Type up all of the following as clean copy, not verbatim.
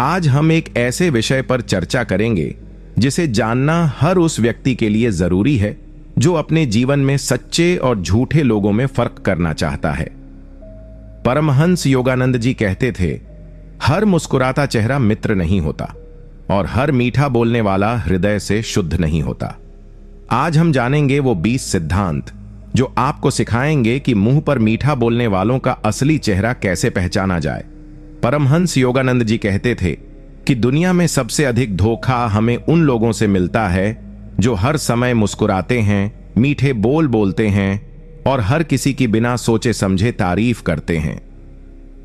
आज हम एक ऐसे विषय पर चर्चा करेंगे जिसे जानना हर उस व्यक्ति के लिए जरूरी है जो अपने जीवन में सच्चे और झूठे लोगों में फर्क करना चाहता है। परमहंस योगानंद जी कहते थे, हर मुस्कुराता चेहरा मित्र नहीं होता और हर मीठा बोलने वाला हृदय से शुद्ध नहीं होता। आज हम जानेंगे वो 20 सिद्धांत जो आपको सिखाएंगे कि मुंह पर मीठा बोलने वालों का असली चेहरा कैसे पहचाना जाए। परमहंस योगानंद जी कहते थे कि दुनिया में सबसे अधिक धोखा हमें उन लोगों से मिलता है जो हर समय मुस्कुराते हैं, मीठे बोल बोलते हैं और हर किसी की बिना सोचे समझे तारीफ करते हैं।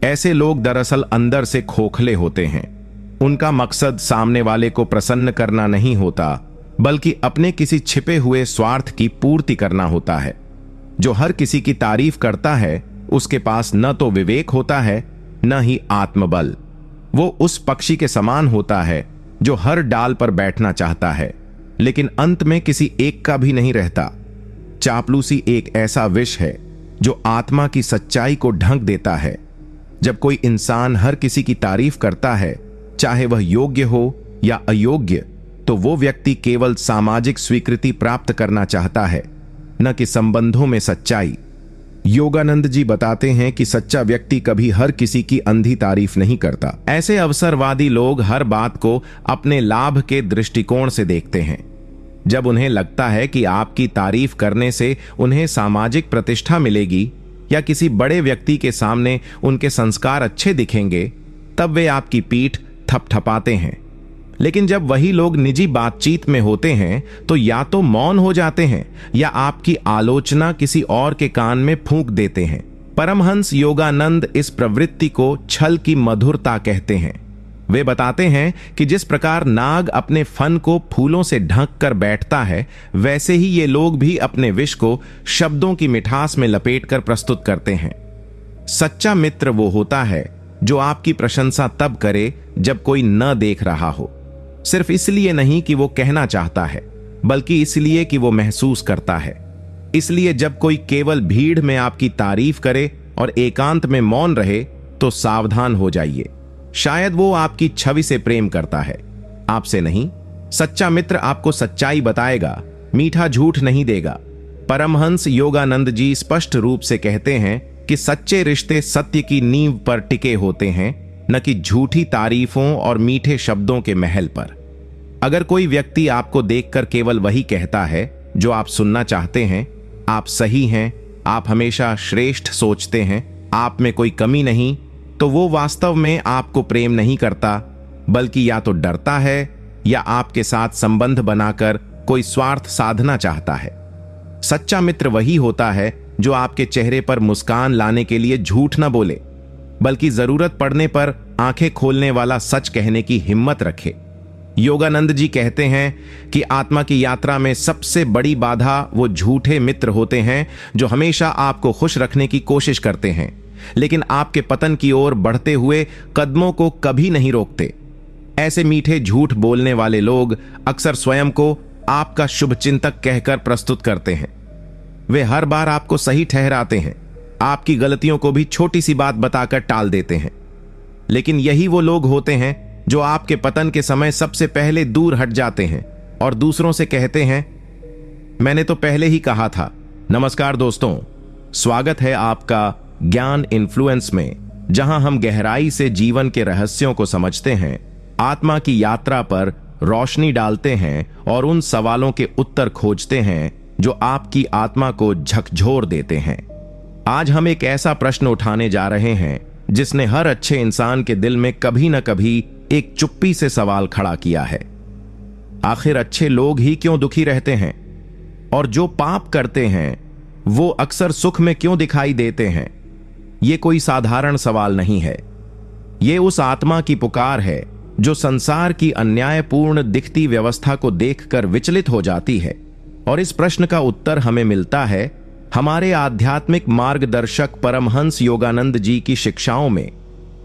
ऐसे लोग दरअसल अंदर से खोखले होते हैं। उनका मकसद सामने वाले को प्रसन्न करना नहीं होता, बल्कि अपने किसी छिपे हुए स्वार्थ की पूर्ति करना होता है। जो हर किसी की तारीफ करता है उसके पास न तो विवेक होता है न ही आत्मबल। वो उस पक्षी के समान होता है जो हर डाल पर बैठना चाहता है लेकिन अंत में किसी एक का भी नहीं रहता। चापलूसी एक ऐसा विष है जो आत्मा की सच्चाई को ढक देता है। जब कोई इंसान हर किसी की तारीफ करता है, चाहे वह योग्य हो या अयोग्य, तो वो व्यक्ति केवल सामाजिक स्वीकृति प्राप्त करना चाहता है, न कि संबंधों में सच्चाई। योगानंद जी बताते हैं कि सच्चा व्यक्ति कभी हर किसी की अंधी तारीफ नहीं करता। ऐसे अवसरवादी लोग हर बात को अपने लाभ के दृष्टिकोण से देखते हैं। जब उन्हें लगता है कि आपकी तारीफ करने से उन्हें सामाजिक प्रतिष्ठा मिलेगी या किसी बड़े व्यक्ति के सामने उनके संस्कार अच्छे दिखेंगे, तब वे आपकी पीठ थपथपाते हैं। लेकिन जब वही लोग निजी बातचीत में होते हैं तो या तो मौन हो जाते हैं या आपकी आलोचना किसी और के कान में फूंक देते हैं। परमहंस योगानंद इस प्रवृत्ति को छल की मधुरता कहते हैं। वे बताते हैं कि जिस प्रकार नाग अपने फन को फूलों से ढक कर बैठता है, वैसे ही ये लोग भी अपने विष को शब्दों की मिठास में लपेटकर प्रस्तुत करते हैं। सच्चा मित्र वो होता है जो आपकी प्रशंसा तब करे जब कोई न देख रहा हो, सिर्फ इसलिए नहीं कि वो कहना चाहता है, बल्कि इसलिए कि वो महसूस करता है। इसलिए जब कोई केवल भीड़ में आपकी तारीफ करे और एकांत में मौन रहे तो सावधान हो जाइए। शायद वो आपकी छवि से प्रेम करता है, आपसे नहीं। सच्चा मित्र आपको सच्चाई बताएगा, मीठा झूठ नहीं देगा। परमहंस योगानंद जी स्पष्ट रूप से कहते हैं कि सच्चे रिश्ते सत्य की नींव पर टिके होते हैं, न कि झूठी तारीफों और मीठे शब्दों के महल पर। अगर कोई व्यक्ति आपको देखकर केवल वही कहता है जो आप सुनना चाहते हैं, आप सही हैं, आप हमेशा श्रेष्ठ सोचते हैं, आप में कोई कमी नहीं, तो वो वास्तव में आपको प्रेम नहीं करता, बल्कि या तो डरता है या आपके साथ संबंध बनाकर कोई स्वार्थ साधना चाहता है। सच्चा मित्र वही होता है जो आपके चेहरे पर मुस्कान लाने के लिए झूठ न बोले, बल्कि जरूरत पड़ने पर आंखें खोलने वाला सच कहने की हिम्मत रखे। योगानंद जी कहते हैं कि आत्मा की यात्रा में सबसे बड़ी बाधा वो झूठे मित्र होते हैं जो हमेशा आपको खुश रखने की कोशिश करते हैं, लेकिन आपके पतन की ओर बढ़ते हुए कदमों को कभी नहीं रोकते। ऐसे मीठे झूठ बोलने वाले लोग अक्सर स्वयं को आपका शुभचिंतक कहकर प्रस्तुत करते हैं। वे हर बार आपको सही ठहराते हैं, आपकी गलतियों को भी छोटी सी बात बताकर टाल देते हैं। लेकिन यही वो लोग होते हैं जो आपके पतन के समय सबसे पहले दूर हट जाते हैं और दूसरों से कहते हैं, मैंने तो पहले ही कहा था। नमस्कार दोस्तों, स्वागत है आपका ज्ञान इन्फ्लुएंस में, जहां हम गहराई से जीवन के रहस्यों को समझते हैं, आत्मा की यात्रा पर रोशनी डालते हैं और उन सवालों के उत्तर खोजते हैं जो आपकी आत्मा को झकझोर देते हैं। आज हम एक ऐसा प्रश्न उठाने जा रहे हैं जिसने हर अच्छे इंसान के दिल में कभी न कभी एक चुप्पी से सवाल खड़ा किया है। आखिर अच्छे लोग ही क्यों दुखी रहते हैं? और जो पाप करते हैं वो अक्सर सुख में क्यों दिखाई देते हैं? ये कोई साधारण सवाल नहीं है। ये उस आत्मा की पुकार है जो संसार की अन्यायपूर्ण दिखती व्यवस्था को देखकर विचलित हो जाती है। और इस प्रश्न का उत्तर हमें मिलता है हमारे आध्यात्मिक मार्गदर्शक परमहंस योगानंद जी की शिक्षाओं में,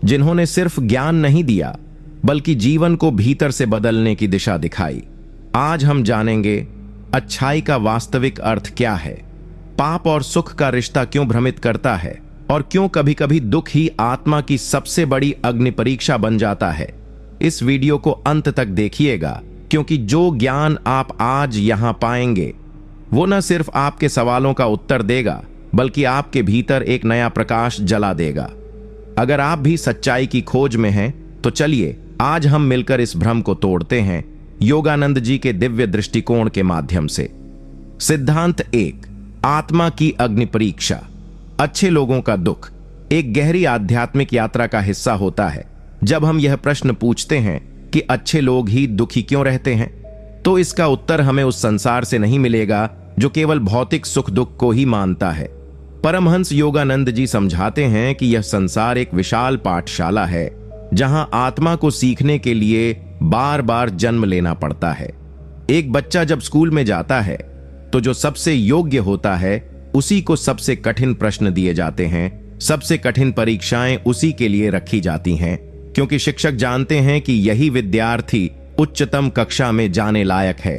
जिन्होंने सिर्फ ज्ञान नहीं दिया बल्कि जीवन को भीतर से बदलने की दिशा दिखाई। आज हम जानेंगे अच्छाई का वास्तविक अर्थ क्या है, पाप और सुख का रिश्ता क्यों भ्रमित करता है, और क्यों कभी कभी दुख ही आत्मा की सबसे बड़ी अग्नि परीक्षा बन जाता है। इस वीडियो को अंत तक देखिएगा, क्योंकि जो ज्ञान आप आज यहां पाएंगे वो न सिर्फ आपके सवालों का उत्तर देगा, बल्कि आपके भीतर एक नया प्रकाश जला देगा। अगर आप भी सच्चाई की खोज में हैं, तो चलिए आज हम मिलकर इस भ्रम को तोड़ते हैं योगानंद जी के दिव्य दृष्टिकोण के माध्यम से। सिद्धांत 1, आत्मा की अग्नि परीक्षा। अच्छे लोगों का दुख एक गहरी आध्यात्मिक यात्रा का हिस्सा होता है। जब हम यह प्रश्न पूछते हैं कि अच्छे लोग ही दुखी क्यों रहते हैं, तो इसका उत्तर हमें उस संसार से नहीं मिलेगा जो केवल भौतिक सुख दुख को ही मानता है। परमहंस योगानंद जी समझाते हैं कि यह संसार एक विशाल पाठशाला है, जहां आत्मा को सीखने के लिए बार बार जन्म लेना पड़ता है। एक बच्चा जब स्कूल में जाता है, तो जो सबसे योग्य होता है उसी को सबसे कठिन प्रश्न दिए जाते हैं। सबसे कठिन परीक्षाएं उसी के लिए रखी जाती हैं, क्योंकि शिक्षक जानते हैं कि यही विद्यार्थी उच्चतम कक्षा में जाने लायक है।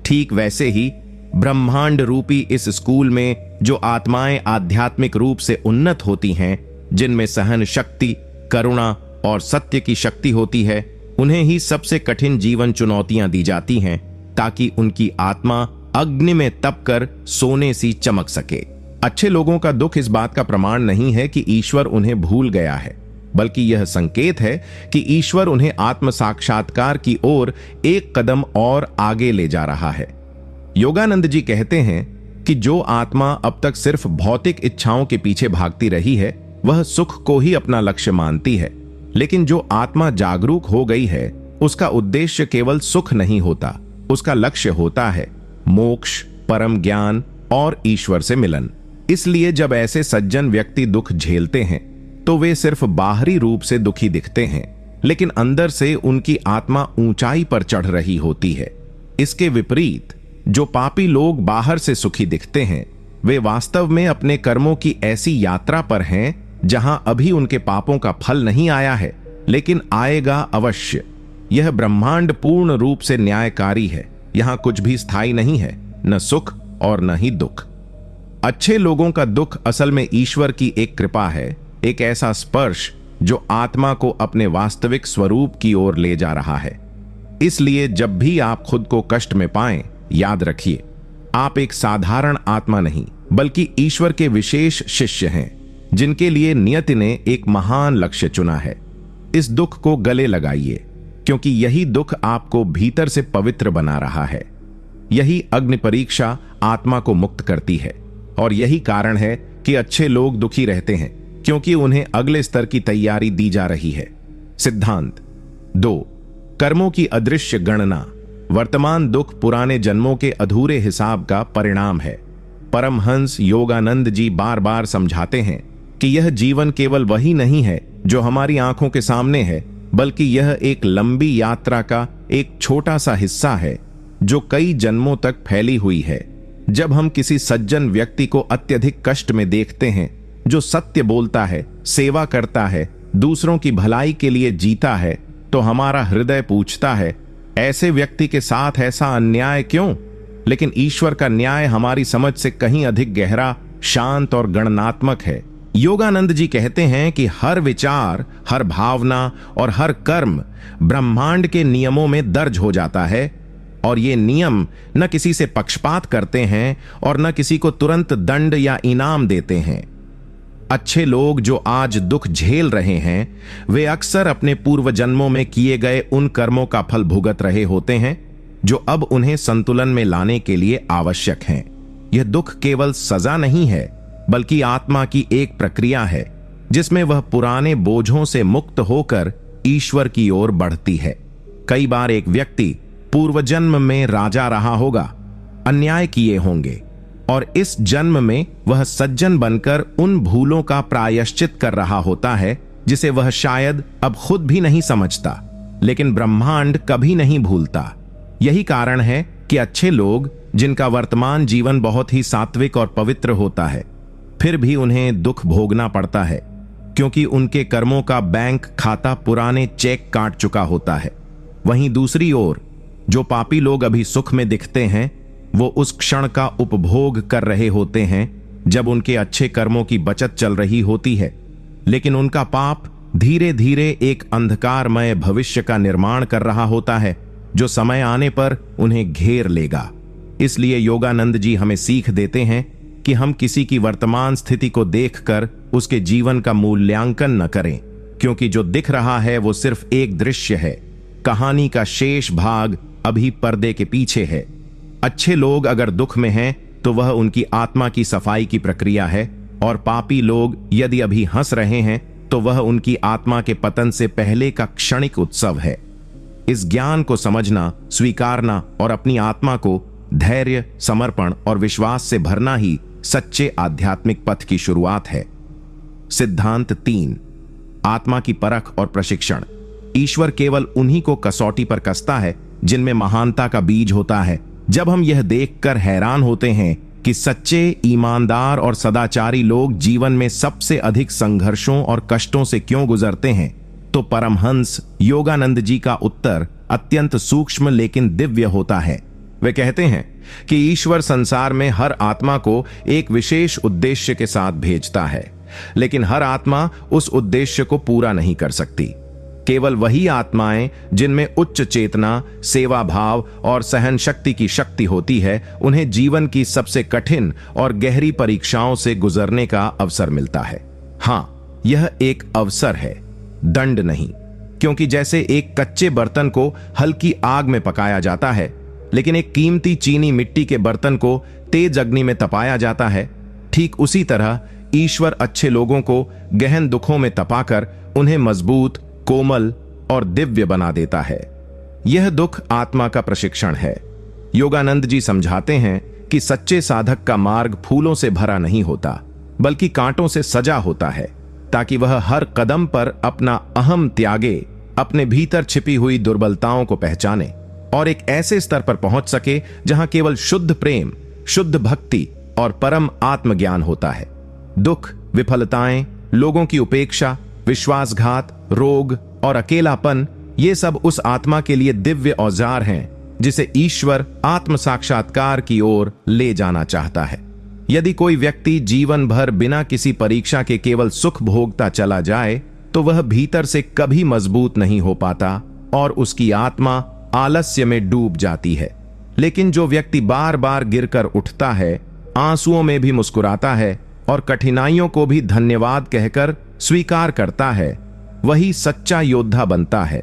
ठीक वैसे ही ब्रह्मांड रूपी इस स्कूल में जो आत्माएं आध्यात्मिक रूप से उन्नत होती हैं, जिनमें सहन शक्ति, करुणा और सत्य की शक्ति होती है, उन्हें ही सबसे कठिन जीवन चुनौतियां दी जाती हैं, ताकि उनकी आत्मा अग्नि में तप कर सोने सी चमक सके। अच्छे लोगों का दुख इस बात का प्रमाण नहीं है कि ईश्वर उन्हें भूल गया है, बल्कि यह संकेत है कि ईश्वर उन्हें आत्म साक्षात्कार की ओर एक कदम और आगे ले जा रहा है। योगानंद जी कहते हैं कि जो आत्मा अब तक सिर्फ भौतिक इच्छाओं के पीछे भागती रही है, वह सुख को ही अपना लक्ष्य मानती है। लेकिन जो आत्मा जागरूक हो गई है, उसका उद्देश्य केवल सुख नहीं होता, उसका लक्ष्य होता है मोक्ष, परम ज्ञान और ईश्वर से मिलन। इसलिए जब ऐसे सज्जन व्यक्ति दुख झेलते हैं, तो वे सिर्फ बाहरी रूप से दुखी दिखते हैं, लेकिन अंदर से उनकी आत्मा ऊंचाई पर चढ़ रही होती है। इसके विपरीत जो पापी लोग बाहर से सुखी दिखते हैं, वे वास्तव में अपने कर्मों की ऐसी यात्रा पर हैं जहां अभी उनके पापों का फल नहीं आया है, लेकिन आएगा अवश्य। यह ब्रह्मांड पूर्ण रूप से न्यायकारी है। यहां कुछ भी स्थायी नहीं है, न सुख और न ही दुख। अच्छे लोगों का दुख असल में ईश्वर की एक कृपा है, एक ऐसा स्पर्श जो आत्मा को अपने वास्तविक स्वरूप की ओर ले जा रहा है। इसलिए जब भी आप खुद को कष्ट में पाएं, याद रखिए, आप एक साधारण आत्मा नहीं, बल्कि ईश्वर के विशेष शिष्य हैं, जिनके लिए नियति ने एक महान लक्ष्य चुना है। इस दुख को गले लगाइए, क्योंकि यही दुख आपको भीतर से पवित्र बना रहा है। यही अग्नि परीक्षा आत्मा को मुक्त करती है, और यही कारण है कि अच्छे लोग दुखी रहते हैं, क्योंकि उन्हें अगले स्तर की तैयारी दी जा रही है। सिद्धांत 2, कर्मों की अदृश्य गणना। वर्तमान दुख पुराने जन्मों के अधूरे हिसाब का परिणाम है। परमहंस योगानंद जी बार बार समझाते हैं कि यह जीवन केवल वही नहीं है जो हमारी आंखों के सामने है, बल्कि यह एक लंबी यात्रा का एक छोटा सा हिस्सा है, जो कई जन्मों तक फैली हुई है। जब हम किसी सज्जन व्यक्ति को अत्यधिक कष्ट में देखते हैं, जो सत्य बोलता है, सेवा करता है, दूसरों की भलाई के लिए जीता है, तो हमारा हृदय पूछता है, ऐसे व्यक्ति के साथ ऐसा अन्याय क्यों? लेकिन ईश्वर का न्याय हमारी समझ से कहीं अधिक गहरा, शांत और गणनात्मक है। योगानंद जी कहते हैं कि हर विचार, हर भावना और हर कर्म ब्रह्मांड के नियमों में दर्ज हो जाता है, और ये नियम न किसी से पक्षपात करते हैं और न किसी को तुरंत दंड या इनाम देते हैं। अच्छे लोग जो आज दुख झेल रहे हैं, वे अक्सर अपने पूर्व जन्मों में किए गए उन कर्मों का फल भुगत रहे होते हैं, जो अब उन्हें संतुलन में लाने के लिए आवश्यक हैं। यह दुख केवल सजा नहीं है, बल्कि आत्मा की एक प्रक्रिया है, जिसमें वह पुराने बोझों से मुक्त होकर ईश्वर की ओर बढ़ती है। कई बार एक व्यक्ति पूर्व जन्म में राजा रहा होगा, अन्याय किए होंगे, और इस जन्म में वह सज्जन बनकर उन भूलों का प्रायश्चित कर रहा होता है, जिसे वह शायद अब खुद भी नहीं समझता, लेकिन ब्रह्मांड कभी नहीं भूलता। यही कारण है कि अच्छे लोग, जिनका वर्तमान जीवन बहुत ही सात्विक और पवित्र होता है, फिर भी उन्हें दुख भोगना पड़ता है, क्योंकि उनके कर्मों का बैंक खाता पुराने चेक काट चुका होता है। वहीं दूसरी ओर जो पापी लोग अभी सुख में दिखते हैं, वो उस क्षण का उपभोग कर रहे होते हैं जब उनके अच्छे कर्मों की बचत चल रही होती है, लेकिन उनका पाप धीरे धीरे एक अंधकारमय भविष्य का निर्माण कर रहा होता है जो समय आने पर उन्हें घेर लेगा। इसलिए योगानंद जी हमें सीख देते हैं कि हम किसी की वर्तमान स्थिति को देखकर उसके जीवन का मूल्यांकन न करें, क्योंकि जो दिख रहा है वो सिर्फ एक दृश्य है। कहानी का शेष भाग अभी पर्दे के पीछे है। अच्छे लोग अगर दुख में हैं तो वह उनकी आत्मा की सफाई की प्रक्रिया है, और पापी लोग यदि अभी हंस रहे हैं तो वह उनकी आत्मा के पतन से पहले का क्षणिक उत्सव है। इस ज्ञान को समझना, स्वीकारना और अपनी आत्मा को धैर्य, समर्पण और विश्वास से भरना ही सच्चे आध्यात्मिक पथ की शुरुआत है। सिद्धांत 3, आत्मा की परख और प्रशिक्षण। ईश्वर केवल उन्हीं को कसौटी पर कसता है जिनमें महानता का बीज होता है। जब हम यह देखकर हैरान होते हैं कि सच्चे, ईमानदार और सदाचारी लोग जीवन में सबसे अधिक संघर्षों और कष्टों से क्यों गुजरते हैं, तो परमहंस योगानंद जी का उत्तर अत्यंत सूक्ष्म लेकिन दिव्य होता है। वे कहते हैं कि ईश्वर संसार में हर आत्मा को एक विशेष उद्देश्य के साथ भेजता है, लेकिन हर आत्मा उस उद्देश्य को पूरा नहीं कर सकती। केवल वही आत्माएं जिनमें उच्च चेतना, सेवा भाव और सहन शक्ति की शक्ति होती है, उन्हें जीवन की सबसे कठिन और गहरी परीक्षाओं से गुजरने का अवसर मिलता है। हाँ, यह एक अवसर है, दंड नहीं, क्योंकि जैसे एक कच्चे बर्तन को हल्की आग में पकाया जाता है, लेकिन एक कीमती चीनी मिट्टी के बर्तन को तेज अग्नि में तपाया जाता है, ठीक उसी तरह ईश्वर अच्छे लोगों को गहन दुखों में तपाकर उन्हें मजबूत, कोमल और दिव्य बना देता है। यह दुख आत्मा का प्रशिक्षण है। योगानंद जी समझाते हैं कि सच्चे साधक का मार्ग फूलों से भरा नहीं होता, बल्कि कांटों से सजा होता है, ताकि वह हर कदम पर अपना अहम त्यागे, अपने भीतर छिपी हुई दुर्बलताओं को पहचाने और एक ऐसे स्तर पर पहुंच सके जहां केवल शुद्ध प्रेम, शुद्ध भक्ति और परम आत्मज्ञान होता है। दुख, विफलताएं, लोगों की उपेक्षा, विश्वासघात, रोग और अकेलापन, ये सब उस आत्मा के लिए दिव्य औजार हैं जिसे ईश्वर आत्म साक्षात्कार की ओर ले जाना चाहता है। यदि कोई व्यक्ति जीवन भर बिना किसी परीक्षा के केवल सुख भोगता चला जाए, तो वह भीतर से कभी मजबूत नहीं हो पाता और उसकी आत्मा आलस्य में डूब जाती है। लेकिन जो व्यक्ति बार बार गिरकर उठता है, आंसुओं में भी मुस्कुराता है और कठिनाइयों को भी धन्यवाद कहकर स्वीकार करता है, वही सच्चा योद्धा बनता है।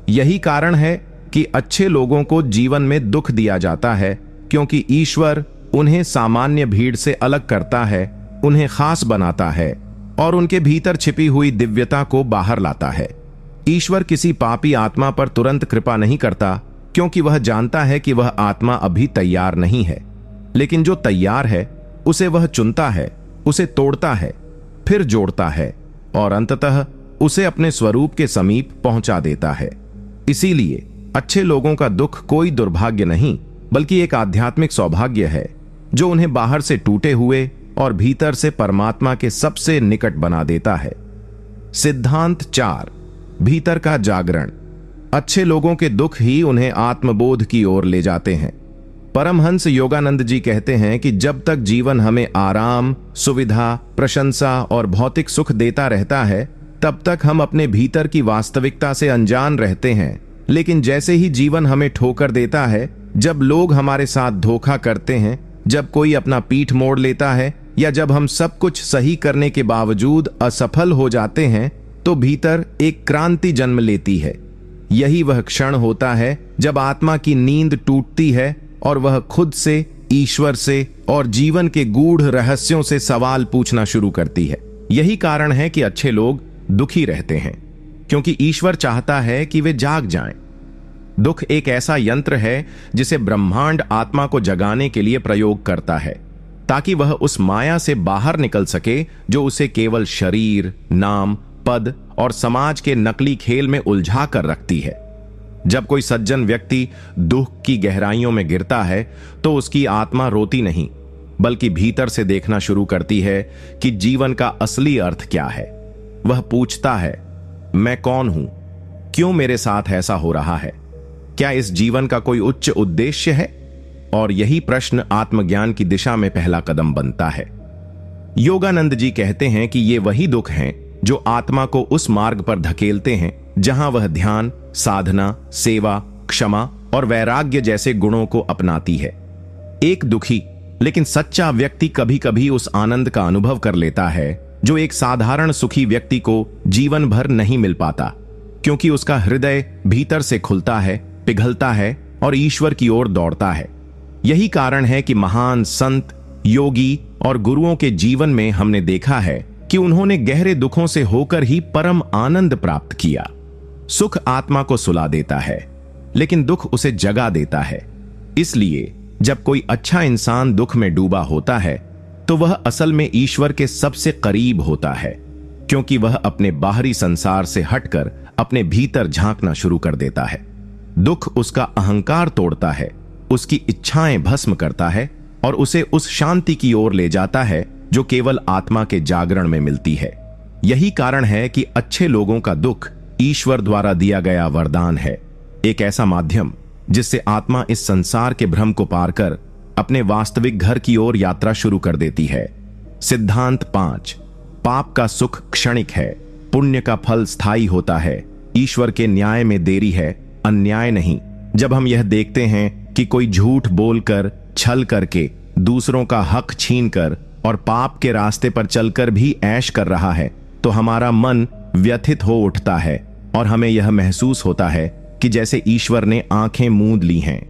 यही कारण है कि अच्छे लोगों को जीवन में दुख दिया जाता है, क्योंकि ईश्वर उन्हें सामान्य भीड़ से अलग करता है, उन्हें खास बनाता है और उनके भीतर छिपी हुई दिव्यता को बाहर लाता है। ईश्वर किसी पापी आत्मा पर तुरंत कृपा नहीं करता, क्योंकि वह जानता है कि वह आत्मा अभी तैयार नहीं है। लेकिन जो तैयार है, उसे वह चुनता है, उसे तोड़ता है, फिर जोड़ता है और अंततः उसे अपने स्वरूप के समीप पहुंचा देता है। इसीलिए अच्छे लोगों का दुख कोई दुर्भाग्य नहीं, बल्कि एक आध्यात्मिक सौभाग्य है जो उन्हें बाहर से टूटे हुए और भीतर से परमात्मा के सबसे निकट बना देता है। सिद्धांत 4, भीतर का जागरण। अच्छे लोगों के दुख ही उन्हें आत्मबोध की ओर ले जाते हैं। परमहंस योगानंद जी कहते हैं कि जब तक जीवन हमें आराम, सुविधा, प्रशंसा और भौतिक सुख देता रहता है, तब तक हम अपने भीतर की वास्तविकता से अनजान रहते हैं। लेकिन जैसे ही जीवन हमें ठोकर देता है, जब लोग हमारे साथ धोखा करते हैं, जब कोई अपना पीठ मोड़ लेता है या जब हम सब कुछ सही करने के बावजूद असफल हो जाते हैं, तो भीतर एक क्रांति जन्म लेती है। यही वह क्षण होता है जब आत्मा की नींद टूटती है और वह खुद से, ईश्वर से और जीवन के गूढ़ रहस्यों से सवाल पूछना शुरू करती है। यही कारण है कि अच्छे लोग दुखी रहते हैं, क्योंकि ईश्वर चाहता है कि वे जाग जाएं। दुख एक ऐसा यंत्र है जिसे ब्रह्मांड आत्मा को जगाने के लिए प्रयोग करता है, ताकि वह उस माया से बाहर निकल सके जो उसे केवल शरीर, नाम, पद और समाज के नकली खेल में उलझा कर रखती है। जब कोई सज्जन व्यक्ति दुख की गहराइयों में गिरता है, तो उसकी आत्मा रोती नहीं, बल्कि भीतर से देखना शुरू करती है कि जीवन का असली अर्थ क्या है। वह पूछता है, मैं कौन हूं? क्यों मेरे साथ ऐसा हो रहा है? क्या इस जीवन का कोई उच्च उद्देश्य है? और यही प्रश्न आत्मज्ञान की दिशा में पहला कदम बनता है। योगानंद जी कहते हैं कि ये वही दुख हैं जो आत्मा को उस मार्ग पर धकेलते हैं जहां वह ध्यान, साधना, सेवा, क्षमा और वैराग्य जैसे गुणों को अपनाती है। एक दुखी लेकिन सच्चा व्यक्ति कभी कभी उस आनंद का अनुभव कर लेता है जो एक साधारण सुखी व्यक्ति को जीवन भर नहीं मिल पाता, क्योंकि उसका हृदय भीतर से खुलता है, पिघलता है और ईश्वर की ओर दौड़ता है। यही कारण है कि महान संत, योगी और गुरुओं के जीवन में हमने देखा है कि उन्होंने गहरे दुखों से होकर ही परम आनंद प्राप्त किया। सुख आत्मा को सुला देता है, लेकिन दुख उसे जगा देता है। इसलिए जब कोई अच्छा इंसान दुख में डूबा होता है तो वह असल में ईश्वर के सबसे करीब होता है, क्योंकि वह अपने बाहरी संसार से हटकर अपने भीतर झांकना शुरू कर देता है। दुख उसका अहंकार तोड़ता है, उसकी इच्छाएं भस्म करता है और उसे उस शांति की ओर ले जाता है जो केवल आत्मा के जागरण में मिलती है। यही कारण है कि अच्छे लोगों का दुख ईश्वर द्वारा दिया गया वरदान है, एक ऐसा माध्यम जिससे आत्मा इस संसार के भ्रम को पार कर अपने वास्तविक घर की ओर यात्रा शुरू कर देती है। सिद्धांत 5। पाप का सुख क्षणिक है, पुण्य का फल स्थायी होता है। ईश्वर के न्याय में देरी है, अन्याय नहीं। जब हम यह देखते हैं कि कोई झूठ बोलकर, छल करके, दूसरों का हक छीनकर और पाप के रास्ते पर चलकर भी ऐश कर रहा है, तो हमारा मन व्यथित हो उठता है और हमें यह महसूस होता है कि जैसे ईश्वर ने आंखें मूंद ली हैं।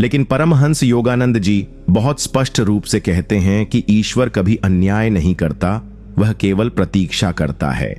लेकिन परमहंस योगानंद जी बहुत स्पष्ट रूप से कहते हैं कि ईश्वर कभी अन्याय नहीं करता, वह केवल प्रतीक्षा करता है।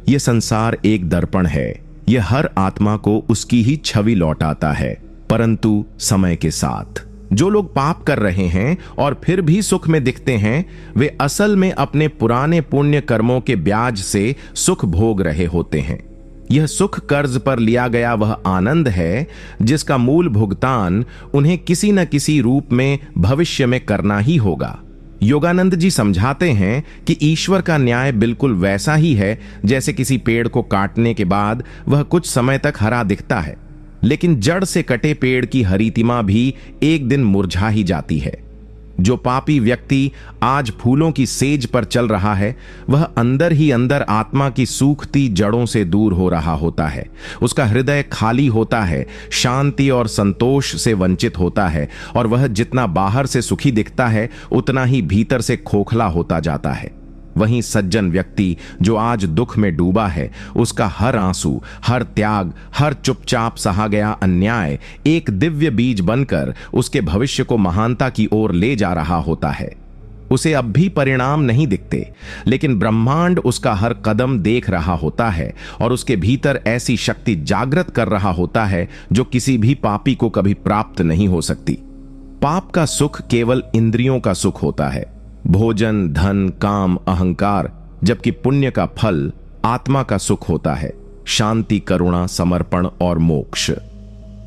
यह संसार एक दर्पण है, यह हर आत्मा को उसकी ही छवि लौटाता है, परंतु समय के साथ। जो लोग पाप कर रहे हैं और फिर भी सुख में दिखते हैं, वे असल में अपने पुराने पुण्य कर्मों के ब्याज से सुख भोग रहे होते हैं। यह सुख कर्ज पर लिया गया वह आनंद है जिसका मूल भुगतान उन्हें किसी न किसी रूप में भविष्य में करना ही होगा। योगानंद जी समझाते हैं कि ईश्वर का न्याय बिल्कुल वैसा ही है जैसे किसी पेड़ को काटने के बाद वह कुछ समय तक हरा दिखता है, लेकिन जड़ से कटे पेड़ की हरितिमा भी एक दिन मुरझा ही जाती है। जो पापी व्यक्ति आज फूलों की सेज पर चल रहा है, वह अंदर ही अंदर आत्मा की सूखती जड़ों से दूर हो रहा होता है। उसका हृदय खाली होता है, शांति और संतोष से वंचित होता है और वह जितना बाहर से सुखी दिखता है उतना ही भीतर से खोखला होता जाता है। वहीं सज्जन व्यक्ति जो आज दुख में डूबा है, उसका हर आंसू, हर त्याग, हर चुपचाप सहा गया अन्याय एक दिव्य बीज बनकर उसके भविष्य को महानता की ओर ले जा रहा होता है। उसे अब भी परिणाम नहीं दिखते, लेकिन ब्रह्मांड उसका हर कदम देख रहा होता है और उसके भीतर ऐसी शक्ति जागृत कर रहा होता है जो किसी भी पापी को कभी प्राप्त नहीं हो सकती। पाप का सुख केवल इंद्रियों का सुख होता है, भोजन, धन, काम, अहंकार, जबकि पुण्य का फल आत्मा का सुख होता है, शांति, करुणा, समर्पण और मोक्ष।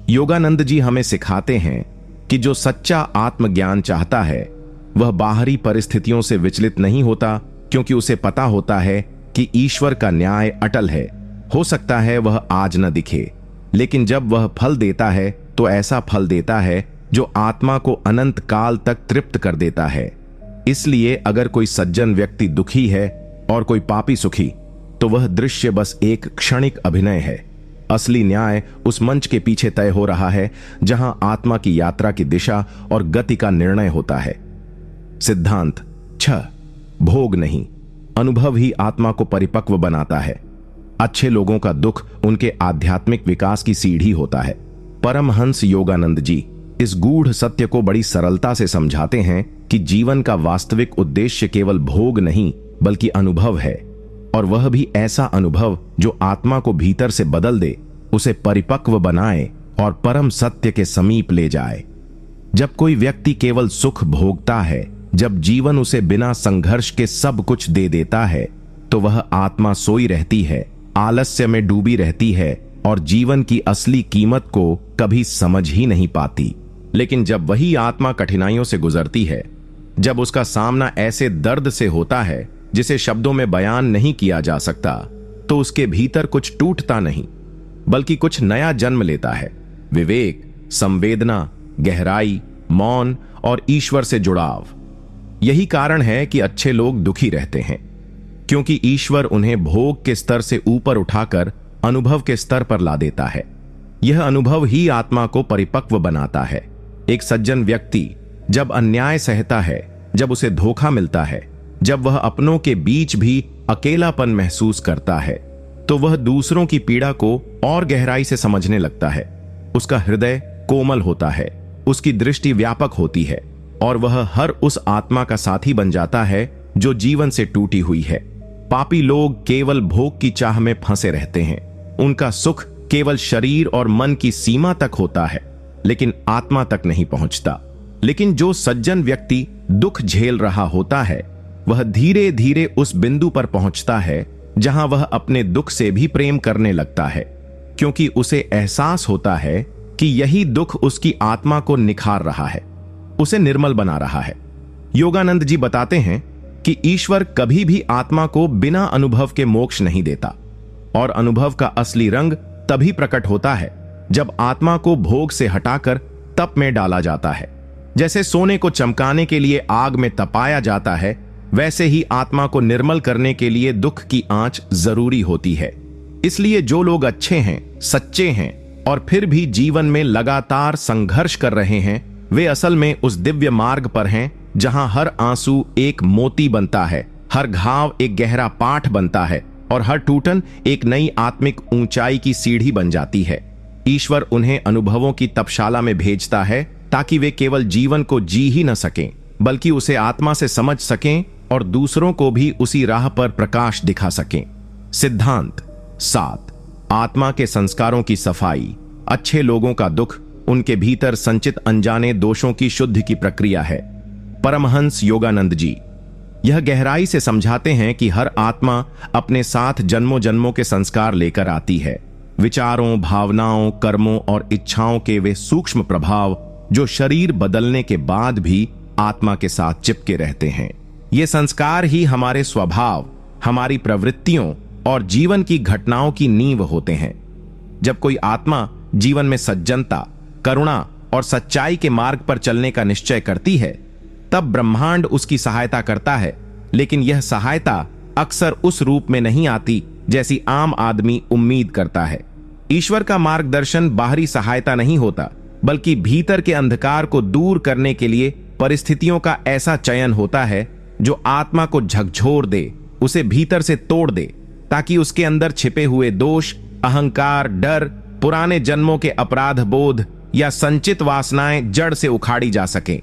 योगानंद जी हमें सिखाते हैं कि जो सच्चा आत्मज्ञान चाहता है वह बाहरी परिस्थितियों से विचलित नहीं होता, क्योंकि उसे पता होता है कि ईश्वर का न्याय अटल है। हो सकता है वह आज न दिखे, लेकिन जब वह फल देता है तो ऐसा फल देता है जो आत्मा को अनंत काल तक तृप्त कर देता है। इसलिए अगर कोई सज्जन व्यक्ति दुखी है और कोई पापी सुखी, तो वह दृश्य बस एक क्षणिक अभिनय है। असली न्याय उस मंच के पीछे तय हो रहा है जहां आत्मा की यात्रा की दिशा और गति का निर्णय होता है। सिद्धांत 6। भोग नहीं, अनुभव ही आत्मा को परिपक्व बनाता है। अच्छे लोगों का दुख उनके आध्यात्मिक विकास की सीढ़ी होता है। परमहंस योगानंद जी इस गूढ़ सत्य को बड़ी सरलता से समझाते हैं कि जीवन का वास्तविक उद्देश्य केवल भोग नहीं बल्कि अनुभव है, और वह भी ऐसा अनुभव जो आत्मा को भीतर से बदल दे, उसे परिपक्व बनाए और परम सत्य के समीप ले जाए। जब कोई व्यक्ति केवल सुख भोगता है, जब जीवन उसे बिना संघर्ष के सब कुछ दे देता है, तो वह आत्मा सोई रहती है, आलस्य में डूबी रहती है और जीवन की असली कीमत को कभी समझ ही नहीं पाती। लेकिन जब वही आत्मा कठिनाइयों से गुजरती है, जब उसका सामना ऐसे दर्द से होता है जिसे शब्दों में बयान नहीं किया जा सकता, तो उसके भीतर कुछ टूटता नहीं बल्कि कुछ नया जन्म लेता है। विवेक, संवेदना, गहराई, मौन और ईश्वर से जुड़ाव। यही कारण है कि अच्छे लोग दुखी रहते हैं, क्योंकि ईश्वर उन्हें भोग के स्तर से ऊपर उठाकर अनुभव के स्तर पर ला देता है। यह अनुभव ही आत्मा को परिपक्व बनाता है। एक सज्जन व्यक्ति जब अन्याय सहता है, जब उसे धोखा मिलता है, जब वह अपनों के बीच भी अकेलापन महसूस करता है, तो वह दूसरों की पीड़ा को और गहराई से समझने लगता है। उसका हृदय कोमल होता है, उसकी दृष्टि व्यापक होती है और वह हर उस आत्मा का साथी बन जाता है जो जीवन से टूटी हुई है। पापी लोग केवल भोग की चाह में फंसे रहते हैं। उनका सुख केवल शरीर और मन की सीमा तक होता है, लेकिन आत्मा तक नहीं पहुंचता। लेकिन जो सज्जन व्यक्ति दुख झेल रहा होता है, वह धीरे धीरे उस बिंदु पर पहुंचता है जहां वह अपने दुख से भी प्रेम करने लगता है, क्योंकि उसे एहसास होता है कि यही दुख उसकी आत्मा को निखार रहा है, उसे निर्मल बना रहा है। योगानंद जी बताते हैं कि ईश्वर कभी भी आत्मा को बिना अनुभव के मोक्ष नहीं देता, और अनुभव का असली रंग तभी प्रकट होता है जब आत्मा को भोग से हटाकर तप में डाला जाता है। जैसे सोने को चमकाने के लिए आग में तपाया जाता है, वैसे ही आत्मा को निर्मल करने के लिए दुख की आंच जरूरी होती है। इसलिए जो लोग अच्छे हैं, सच्चे हैं और फिर भी जीवन में लगातार संघर्ष कर रहे हैं, वे असल में उस दिव्य मार्ग पर हैं जहां हर आंसू एक मोती बनता है, हर घाव एक गहरा पाठ बनता है और हर टूटन एक नई आत्मिक ऊंचाई की सीढ़ी बन जाती है। ईश्वर उन्हें अनुभवों की तपशाला में भेजता है ताकि वे केवल जीवन को जी ही न सकें, बल्कि उसे आत्मा से समझ सकें और दूसरों को भी उसी राह पर प्रकाश दिखा सकें। सिद्धांत 7। आत्मा के संस्कारों की सफाई। अच्छे लोगों का दुख उनके भीतर संचित अनजाने दोषों की शुद्धि की प्रक्रिया है। परमहंस योगानंद जी यह गहराई से समझाते हैं कि हर आत्मा अपने साथ जन्मों जन्मों के संस्कार लेकर आती है। विचारों, भावनाओं, कर्मों और इच्छाओं के वे सूक्ष्म प्रभाव जो शरीर बदलने के बाद भी आत्मा के साथ चिपके रहते हैं। ये संस्कार ही हमारे स्वभाव, हमारी प्रवृत्तियों और जीवन की घटनाओं की नींव होते हैं। जब कोई आत्मा जीवन में सज्जनता, करुणा और सच्चाई के मार्ग पर चलने का निश्चय करती है, तब ब्रह्मांड उसकी सहायता करता है। लेकिन यह सहायता अक्सर उस रूप में नहीं आती जैसी आम आदमी उम्मीद करता है। ईश्वर का मार्गदर्शन बाहरी सहायता नहीं होता, बल्कि भीतर के अंधकार को दूर करने के लिए परिस्थितियों का ऐसा चयन होता है जो आत्मा को झकझोर दे, उसे भीतर से तोड़ दे, ताकि उसके अंदर छिपे हुए दोष, अहंकार, डर, पुराने जन्मों के अपराध बोध या संचित वासनाएं जड़ से उखाड़ी जा सकें।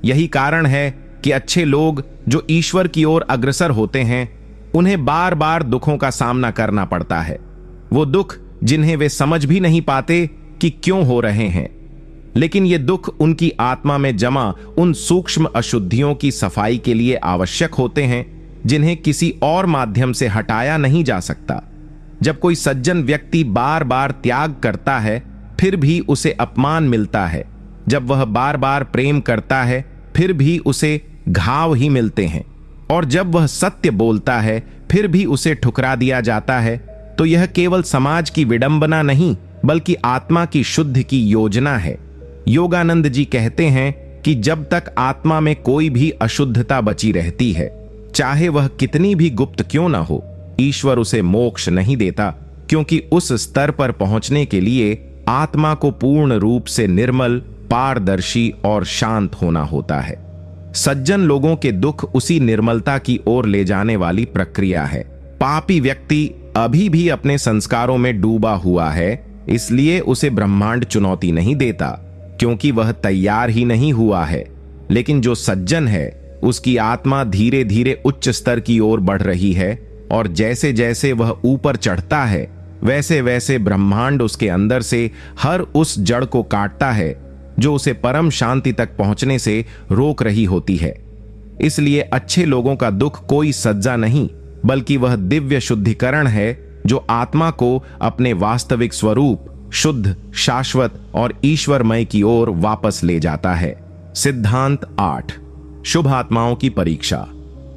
यही कारण है कि अच्छे लोग जो ईश्वर की ओर अग्रसर होते हैं, उन्हें बार बार दुखों का सामना करना पड़ता है। वो दुख जिन्हें वे समझ भी नहीं पाते कि क्यों हो रहे हैं, लेकिन ये दुख उनकी आत्मा में जमा उन सूक्ष्म अशुद्धियों की सफाई के लिए आवश्यक होते हैं जिन्हें किसी और माध्यम से हटाया नहीं जा सकता। जब कोई सज्जन व्यक्ति बार बार त्याग करता है, फिर भी उसे अपमान मिलता है। जब वह बार बार प्रेम करता है, फिर भी उसे घाव ही मिलते हैं। और जब वह सत्य बोलता है, फिर भी उसे ठुकरा दिया जाता है। तो यह केवल समाज की विडंबना नहीं, बल्कि आत्मा की शुद्धि की योजना है। योगानंद जी कहते हैं कि जब तक आत्मा में कोई भी अशुद्धता बची रहती है, चाहे वह कितनी भी गुप्त क्यों ना हो, ईश्वर उसे मोक्ष नहीं देता, क्योंकि उस स्तर पर पहुंचने के लिए आत्मा को पूर्ण रूप से निर्मल, पारदर्शी और शांत होना होता है। सज्जन लोगों के दुख उसी निर्मलता की ओर ले जाने वाली प्रक्रिया है। पापी व्यक्ति अभी भी अपने संस्कारों में डूबा हुआ है, इसलिए उसे ब्रह्मांड चुनौती नहीं देता, क्योंकि वह तैयार ही नहीं हुआ है। लेकिन जो सज्जन है, उसकी आत्मा धीरे धीरे उच्च स्तर की ओर बढ़ रही है, और जैसे जैसे वह ऊपर चढ़ता है, वैसे वैसे ब्रह्मांड उसके अंदर से हर उस जड़ को काटता है जो उसे परम शांति तक पहुंचने से रोक रही होती है। इसलिए अच्छे लोगों का दुख कोई सज्जा नहीं, बल्कि वह दिव्य शुद्धिकरण है जो आत्मा को अपने वास्तविक स्वरूप, शुद्ध, शाश्वत और ईश्वरमय की ओर वापस ले जाता है। सिद्धांत 8। शुभ आत्माओं की परीक्षा।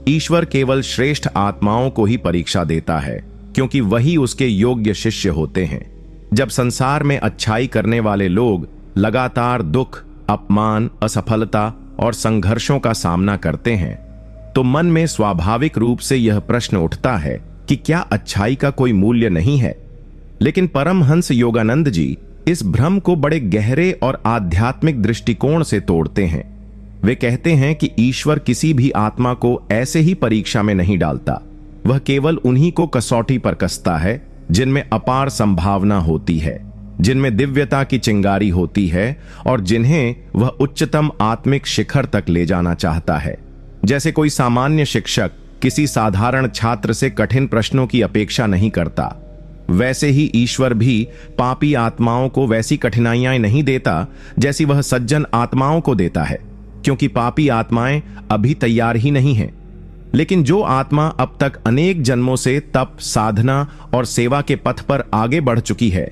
ईश्वर केवल श्रेष्ठ आत्माओं को ही परीक्षा देता है, क्योंकि वही उसके योग्य शिष्य होते हैं। जब संसार में अच्छाई करने वाले लोग लगातार दुख, अपमान, असफलता और संघर्षों का सामना करते हैं, तो मन में स्वाभाविक रूप से यह प्रश्न उठता है कि क्या अच्छाई का कोई मूल्य नहीं है। लेकिन परमहंस योगानंद जी इस भ्रम को बड़े गहरे और आध्यात्मिक दृष्टिकोण से तोड़ते हैं। वे कहते हैं कि ईश्वर किसी भी आत्मा को ऐसे ही परीक्षा में नहीं डालता, वह केवल उन्हीं को कसौटी पर कसता है जिनमें अपार संभावना होती है, जिनमें दिव्यता की चिंगारी होती है और जिन्हें वह उच्चतम आत्मिक शिखर तक ले जाना चाहता है। जैसे कोई सामान्य शिक्षक किसी साधारण छात्र से कठिन प्रश्नों की अपेक्षा नहीं करता, वैसे ही ईश्वर भी पापी आत्माओं को वैसी कठिनाइयां नहीं देता जैसी वह सज्जन आत्माओं को देता है, क्योंकि पापी आत्माएं अभी तैयार ही नहीं हैं। लेकिन जो आत्मा अब तक अनेक जन्मों से तप, साधना और सेवा के पथ पर आगे बढ़ चुकी है,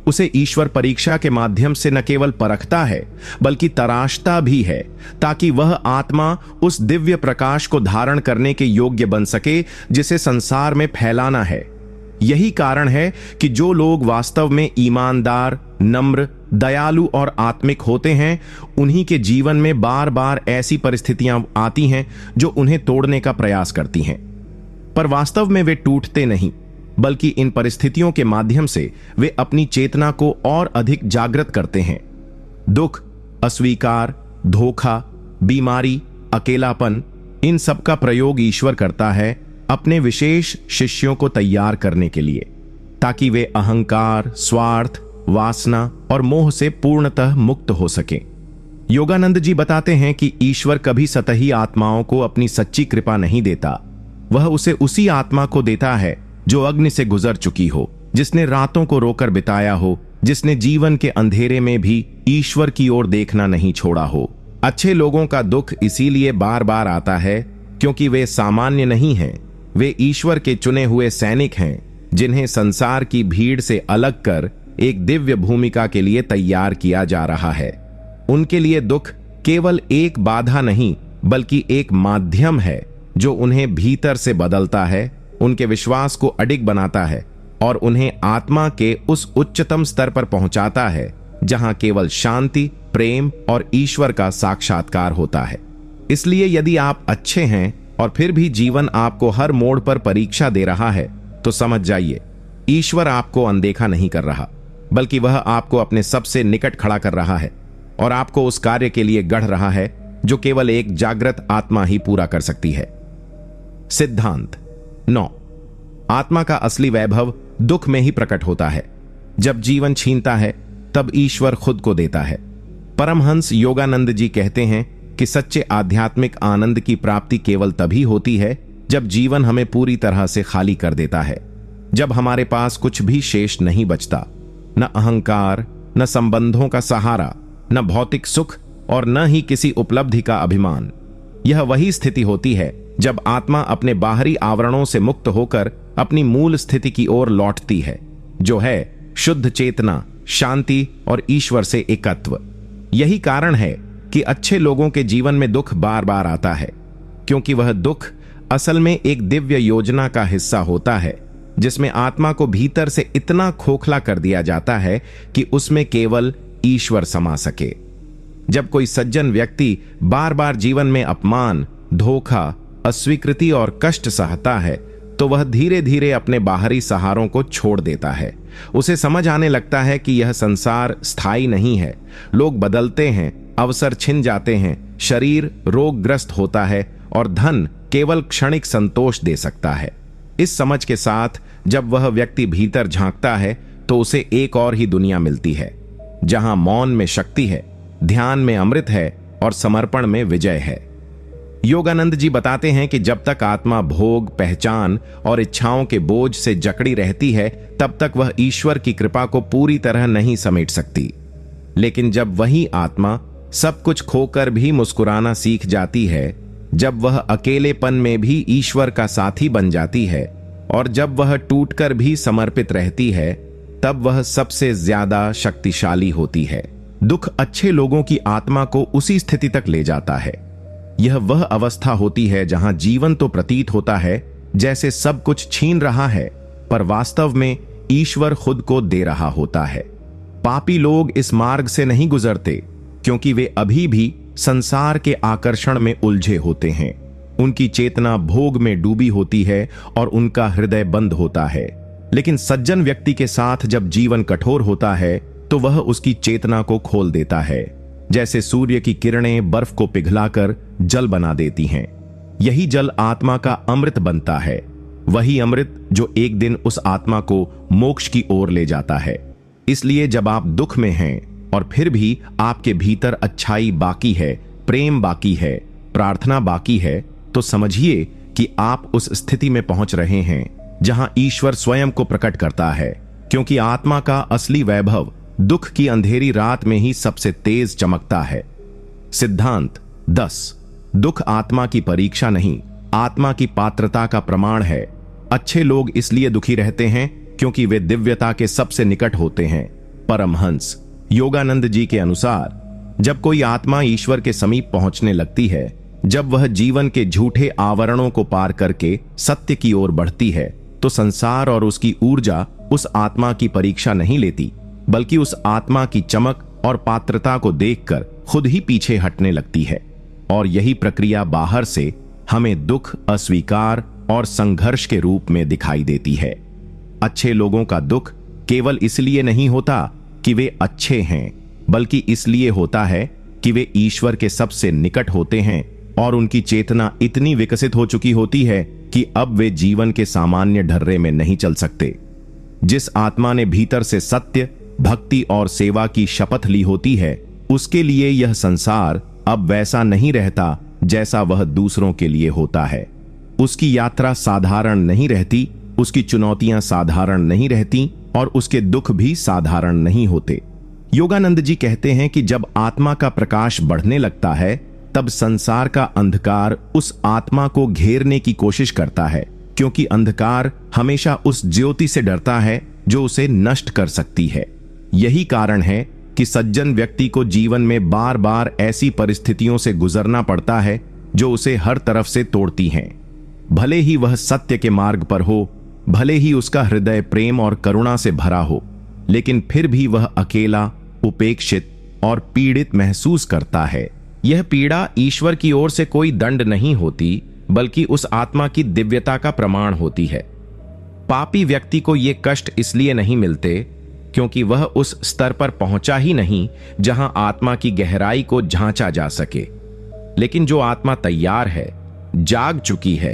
उसे ईश्वर परीक्षा के माध्यम से न केवल परखता है बल्कि तराशता भी है, ताकि वह आत्मा उस दिव्य प्रकाश को धारण करने के योग्य बन सके जिसे संसार में फैलाना है। यही कारण है कि जो लोग वास्तव में ईमानदार, नम्र, दयालु और आत्मिक होते हैं, उन्हीं के जीवन में बार बार ऐसी परिस्थितियां आती हैं जो उन्हें तोड़ने का प्रयास करती हैं। पर वास्तव में वे टूटते नहीं, बल्कि इन परिस्थितियों के माध्यम से वे अपनी चेतना को और अधिक जागृत करते हैं। दुख, अस्वीकार, धोखा, बीमारी, अकेलापन, इन सब का प्रयोग ईश्वर करता है अपने विशेष शिष्यों को तैयार करने के लिए, ताकि वे अहंकार, स्वार्थ, वासना और मोह से पूर्णतः मुक्त हो सकें। योगानंद जी बताते हैं कि ईश्वर कभी सतही आत्माओं को अपनी सच्ची कृपा नहीं देता, वह उसे उसी आत्मा को देता है जो अग्नि से गुजर चुकी हो, जिसने रातों को रोकर बिताया हो, जिसने जीवन के अंधेरे में भी ईश्वर की ओर देखना नहीं छोड़ा हो। अच्छे लोगों का दुख इसीलिए बार बार आता है क्योंकि वे सामान्य नहीं हैं, वे ईश्वर के चुने हुए सैनिक हैं, जिन्हें संसार की भीड़ से अलग कर एक दिव्य भूमिका के लिए तैयार किया जा रहा है। उनके लिए दुख केवल एक बाधा नहीं बल्कि एक माध्यम है जो उन्हें भीतर से बदलता है, उनके विश्वास को अडिग बनाता है और उन्हें आत्मा के उस उच्चतम स्तर पर पहुंचाता है जहां केवल शांति, प्रेम और ईश्वर का साक्षात्कार होता है। इसलिए यदि आप अच्छे हैं और फिर भी जीवन आपको हर मोड़ पर परीक्षा दे रहा है, तो समझ जाइए ईश्वर आपको अनदेखा नहीं कर रहा, बल्कि वह आपको अपने सबसे निकट खड़ा कर रहा है और आपको उस कार्य के लिए गढ़ रहा है जो केवल एक जागृत आत्मा ही पूरा कर सकती है। सिद्धांत 9। आत्मा का असली वैभव दुख में ही प्रकट होता है। जब जीवन छीनता है तब ईश्वर खुद को देता है। परमहंस योगानंद जी कहते हैं कि सच्चे आध्यात्मिक आनंद की प्राप्ति केवल तभी होती है जब जीवन हमें पूरी तरह से खाली कर देता है, जब हमारे पास कुछ भी शेष नहीं बचता, न अहंकार, न संबंधों का सहारा, न भौतिक सुख और न ही किसी उपलब्धि का अभिमान। यह वही स्थिति होती है जब आत्मा अपने बाहरी आवरणों से मुक्त होकर अपनी मूल स्थिति की ओर लौटती है, जो है शुद्ध चेतना, शांति और ईश्वर से एकत्व। यही कारण है कि अच्छे लोगों के जीवन में दुख बार बार आता है, क्योंकि वह दुख असल में एक दिव्य योजना का हिस्सा होता है जिसमें आत्मा को भीतर से इतना खोखला कर दिया जाता है कि उसमें केवल ईश्वर समा सके। जब कोई सज्जन व्यक्ति बार बार जीवन में अपमान, धोखा, अस्वीकृति और कष्ट सहता है, तो वह धीरे धीरे अपने बाहरी सहारों को छोड़ देता है। उसे समझ आने लगता है कि यह संसार स्थायी नहीं है, लोग बदलते हैं, अवसर छिन जाते हैं, शरीर रोगग्रस्त होता है और धन केवल क्षणिक संतोष दे सकता है। इस समझ के साथ जब वह व्यक्ति भीतर झांकता है तो उसे एक और ही दुनिया मिलती है, जहां मौन में शक्ति है, ध्यान में अमृत है और समर्पण में विजय है। योगानंद जी बताते हैं कि जब तक आत्मा भोग, पहचान और इच्छाओं के बोझ से जकड़ी रहती है, तब तक वह ईश्वर की कृपा को पूरी तरह नहीं समेट सकती। लेकिन जब वही आत्मा सब कुछ खोकर भी मुस्कुराना सीख जाती है, जब वह अकेलेपन में भी ईश्वर का साथी बन जाती है और जब वह टूटकर भी समर्पित रहती है, तब वह सबसे ज्यादा शक्तिशाली होती है। दुख अच्छे लोगों की आत्मा को उसी स्थिति तक ले जाता है। यह वह अवस्था होती है जहां जीवन तो प्रतीत होता है जैसे सब कुछ छीन रहा है, पर वास्तव में ईश्वर खुद को दे रहा होता है। पापी लोग इस मार्ग से नहीं गुजरते क्योंकि वे अभी भी संसार के आकर्षण में उलझे होते हैं। उनकी चेतना भोग में डूबी होती है और उनका हृदय बंद होता है। लेकिन सज्जन व्यक्ति के साथ जब जीवन कठोर होता है तो वह उसकी चेतना को खोल देता है, जैसे सूर्य की किरणें बर्फ को पिघलाकर जल बना देती हैं। यही जल आत्मा का अमृत बनता है, वही अमृत जो एक दिन उस आत्मा को मोक्ष की ओर ले जाता है। इसलिए जब आप दुख में हैं और फिर भी आपके भीतर अच्छाई बाकी है, प्रेम बाकी है, प्रार्थना बाकी है, तो समझिए कि आप उस स्थिति में पहुंच रहे हैं जहां ईश्वर स्वयं को प्रकट करता है, क्योंकि आत्मा का असली वैभव दुख की अंधेरी रात में ही सबसे तेज चमकता है। सिद्धांत 10। दुख आत्मा की परीक्षा नहीं, आत्मा की पात्रता का प्रमाण है। अच्छे लोग इसलिए दुखी रहते हैं क्योंकि वे दिव्यता के सबसे निकट होते हैं। परमहंस योगानंद जी के अनुसार जब कोई आत्मा ईश्वर के समीप पहुंचने लगती है, जब वह जीवन के झूठे आवरणों को पार करके सत्य की ओर बढ़ती है, तो संसार और उसकी ऊर्जा उस आत्मा की परीक्षा नहीं लेती, बल्कि उस आत्मा की चमक और पात्रता को देखकर खुद ही पीछे हटने लगती है। और यही प्रक्रिया बाहर से हमें दुख, अस्वीकार और संघर्ष के रूप में दिखाई देती है। अच्छे लोगों का दुख केवल इसलिए नहीं होता कि वे अच्छे हैं, बल्कि इसलिए होता है कि वे ईश्वर के सबसे निकट होते हैं और उनकी चेतना इतनी विकसित हो चुकी होती है कि अब वे जीवन के सामान्य ढर्रे में नहीं चल सकते। जिस आत्मा ने भीतर से सत्य, भक्ति और सेवा की शपथ ली होती है, उसके लिए यह संसार अब वैसा नहीं रहता जैसा वह दूसरों के लिए होता है। उसकी यात्रा साधारण नहीं रहती, उसकी चुनौतियां साधारण नहीं रहती और उसके दुख भी साधारण नहीं होते। योगानंद जी कहते हैं कि जब आत्मा का प्रकाश बढ़ने लगता है, तब संसार का अंधकार उस आत्मा को घेरने की कोशिश करता है, क्योंकि अंधकार हमेशा उस ज्योति से डरता है जो उसे नष्ट कर सकती है। यही कारण है कि सज्जन व्यक्ति को जीवन में बार बार ऐसी परिस्थितियों से गुजरना पड़ता है जो उसे हर तरफ से तोड़ती हैं। भले ही वह सत्य के मार्ग पर हो, भले ही उसका हृदय प्रेम और करुणा से भरा हो, लेकिन फिर भी वह अकेला, उपेक्षित और पीड़ित महसूस करता है। यह पीड़ा ईश्वर की ओर से कोई दंड नहीं होती, बल्कि उस आत्मा की दिव्यता का प्रमाण होती है। पापी व्यक्ति को ये कष्ट इसलिए नहीं मिलते क्योंकि वह उस स्तर पर पहुंचा ही नहीं जहां आत्मा की गहराई को झांचा जा सके। लेकिन जो आत्मा तैयार है, जाग चुकी है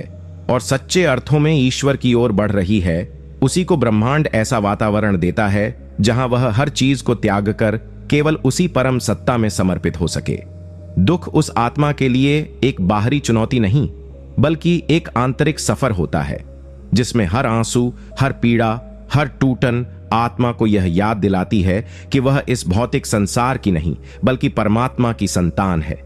और सच्चे अर्थों में ईश्वर की ओर बढ़ रही है, उसी को ब्रह्मांड ऐसा वातावरण देता है जहां वह हर चीज को त्याग कर केवल उसी परम सत्ता में समर्पित हो सके। दुख उस आत्मा के लिए एक बाहरी चुनौती नहीं, बल्कि एक आंतरिक सफर होता है, जिसमें हर आंसू, हर पीड़ा, हर टूटन आत्मा को यह याद दिलाती है कि वह इस भौतिक संसार की नहीं, बल्कि परमात्मा की संतान है।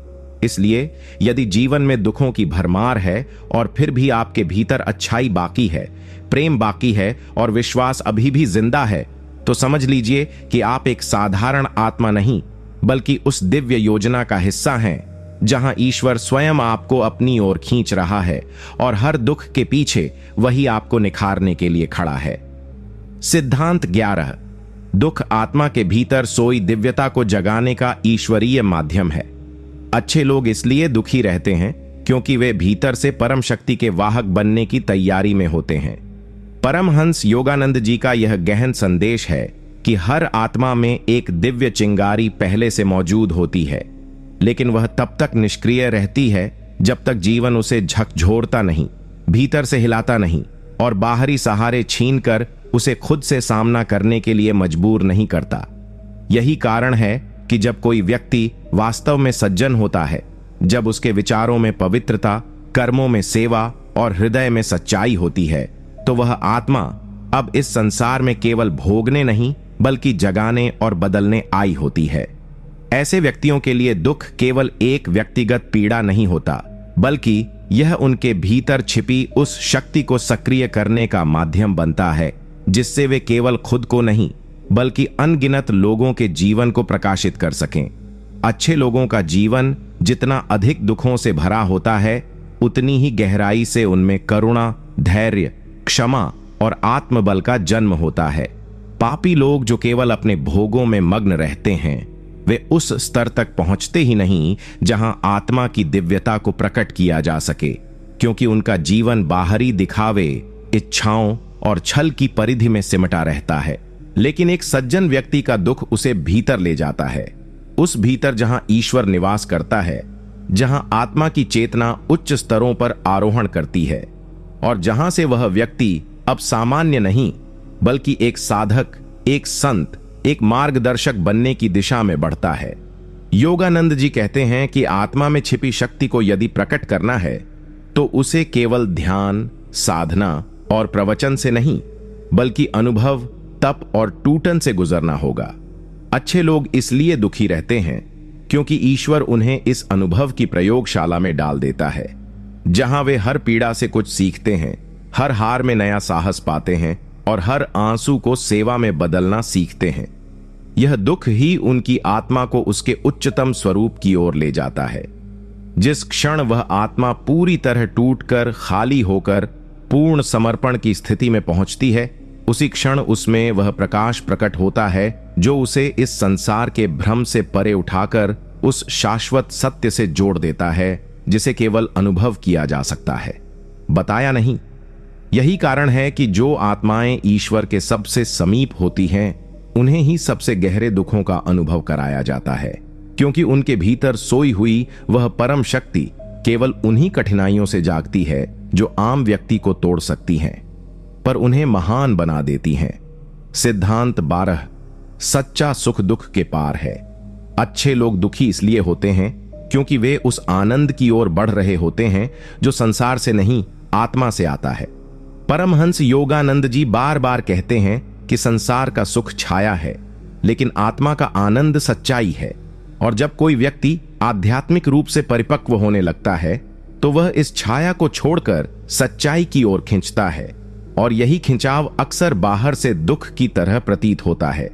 इसलिए यदि जीवन में दुखों की भरमार है और फिर भी आपके भीतर अच्छाई बाकी है, प्रेम बाकी है और विश्वास अभी भी जिंदा है, तो समझ लीजिए कि आप एक साधारण आत्मा नहीं, बल्कि उस दिव्य योजना का हिस्सा हैं जहां ईश्वर स्वयं आपको अपनी ओर खींच रहा है और हर दुख के पीछे वही आपको निखारने के लिए खड़ा है। सिद्धांत 11। दुख आत्मा के भीतर सोई दिव्यता को जगाने का ईश्वरीय माध्यम है। अच्छे लोग इसलिए दुखी रहते हैं क्योंकि वे भीतर से परम शक्ति के वाहक बनने की तैयारी में होते हैं। परमहंस योगानंद जी का यह गहन संदेश है कि हर आत्मा में एक दिव्य चिंगारी पहले से मौजूद होती है, लेकिन वह तब तक निष्क्रिय रहती है जब तक जीवन उसे झकझोरता नहीं, भीतर से हिलाता नहीं और बाहरी सहारे छीनकर उसे खुद से सामना करने के लिए मजबूर नहीं करता। यही कारण है कि जब कोई व्यक्ति वास्तव में सज्जन होता है, जब उसके विचारों में पवित्रता, कर्मों में सेवा और हृदय में सच्चाई होती है, तो वह आत्मा अब इस संसार में केवल भोगने नहीं, बल्कि जगाने और बदलने आई होती है। ऐसे व्यक्तियों के लिए दुख केवल एक व्यक्तिगत पीड़ा नहीं होता, बल्कि यह उनके भीतर छिपी उस शक्ति को सक्रिय करने का माध्यम बनता है, जिससे वे केवल खुद को नहीं, बल्कि अनगिनत लोगों के जीवन को प्रकाशित कर सकें। अच्छे लोगों का जीवन जितना अधिक दुखों से भरा होता है, उतनी ही गहराई से उनमें करुणा, धैर्य, क्षमा और आत्मबल का जन्म होता है। पापी लोग जो केवल अपने भोगों में मग्न रहते हैं, वे उस स्तर तक पहुंचते ही नहीं जहां आत्मा की दिव्यता को प्रकट किया जा सके। क्योंकि उनका जीवन बाहरी दिखावे, इच्छाओं और छल की परिधि में सिमटा रहता है। लेकिन एक सज्जन व्यक्ति का दुख उसे भीतर ले जाता है, उस भीतर जहां ईश्वर निवास करता है, जहां आत्मा की चेतना उच्च स्तरों पर आरोहण करती है और जहां से वह व्यक्ति अब सामान्य नहीं बल्कि एक साधक, एक संत, एक मार्गदर्शक बनने की दिशा में बढ़ता है। योगानंद जी कहते हैं कि आत्मा में छिपी शक्ति को यदि प्रकट करना है तो उसे केवल ध्यान, साधना और प्रवचन से नहीं बल्कि अनुभव, तप और टूटन से गुजरना होगा। अच्छे लोग इसलिए दुखी रहते हैं क्योंकि ईश्वर उन्हें इस अनुभव की प्रयोगशाला में डाल देता है, जहां वे हर पीड़ा से कुछ सीखते हैं, हर हार में नया साहस पाते हैं और हर आंसू को सेवा में बदलना सीखते हैं। यह दुख ही उनकी आत्मा को उसके उच्चतम स्वरूप की ओर ले जाता है। जिस क्षण वह आत्मा पूरी तरह टूटकर, खाली होकर पूर्ण समर्पण की स्थिति में पहुंचती है, उसी क्षण उसमें वह प्रकाश प्रकट होता है जो उसे इस संसार के भ्रम से परे उठाकर उस शाश्वत सत्य से जोड़ देता है जिसे केवल अनुभव किया जा सकता है, बताया नहीं। यही कारण है कि जो आत्माएं ईश्वर के सबसे समीप होती हैं उन्हें ही सबसे गहरे दुखों का अनुभव कराया जाता है, क्योंकि उनके भीतर सोई हुई वह परम शक्ति केवल उन्हीं कठिनाइयों से जागती है जो आम व्यक्ति को तोड़ सकती हैं पर उन्हें महान बना देती हैं। सिद्धांत 12 सच्चा सुख दुख के पार है। अच्छे लोग दुखी इसलिए होते हैं क्योंकि वे उस आनंद की ओर बढ़ रहे होते हैं जो संसार से नहीं, आत्मा से आता है। परमहंस योगानंद जी बार बार कहते हैं कि संसार का सुख छाया है लेकिन आत्मा का आनंद सच्चाई है, और जब कोई व्यक्ति आध्यात्मिक रूप से परिपक्व होने लगता है तो वह इस छाया को छोड़कर सच्चाई की ओर खिंचता है, और यही खिंचाव अक्सर बाहर से दुख की तरह प्रतीत होता है।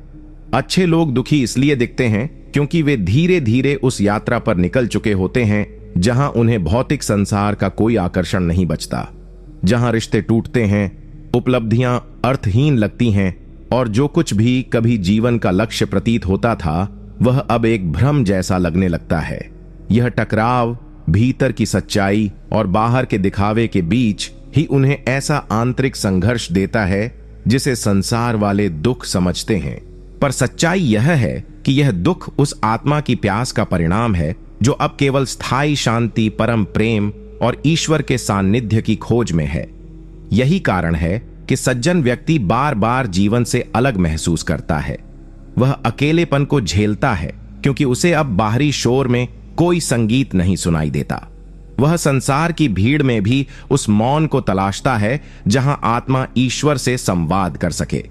अच्छे लोग दुखी इसलिए दिखते हैं क्योंकि वे धीरे धीरे उस यात्रा पर निकल चुके होते हैं जहां उन्हें भौतिक संसार का कोई आकर्षण नहीं बचता, जहां रिश्ते टूटते हैं, उपलब्धियां अर्थहीन लगती हैं और जो कुछ भी कभी जीवन का लक्ष्य प्रतीत होता था वह अब एक भ्रम जैसा लगने लगता है। यह टकराव भीतर की सच्चाई और बाहर के दिखावे के बीच ही उन्हें ऐसा आंतरिक संघर्ष देता है जिसे संसार वाले दुख समझते हैं। पर सच्चाई यह है कि यह दुख उस आत्मा की प्यास का परिणाम है जो अब केवल स्थायी शांति, परम प्रेम और ईश्वर के सानिध्य की खोज में है। यही कारण है कि सज्जन व्यक्ति बार बार जीवन से अलग महसूस करता है। वह अकेलेपन को झेलता है क्योंकि उसे अब बाहरी शोर में कोई संगीत नहीं सुनाई देता। वह संसार की भीड़ में भी उस मौन को तलाशता है जहां आत्मा ईश्वर से संवाद कर सके।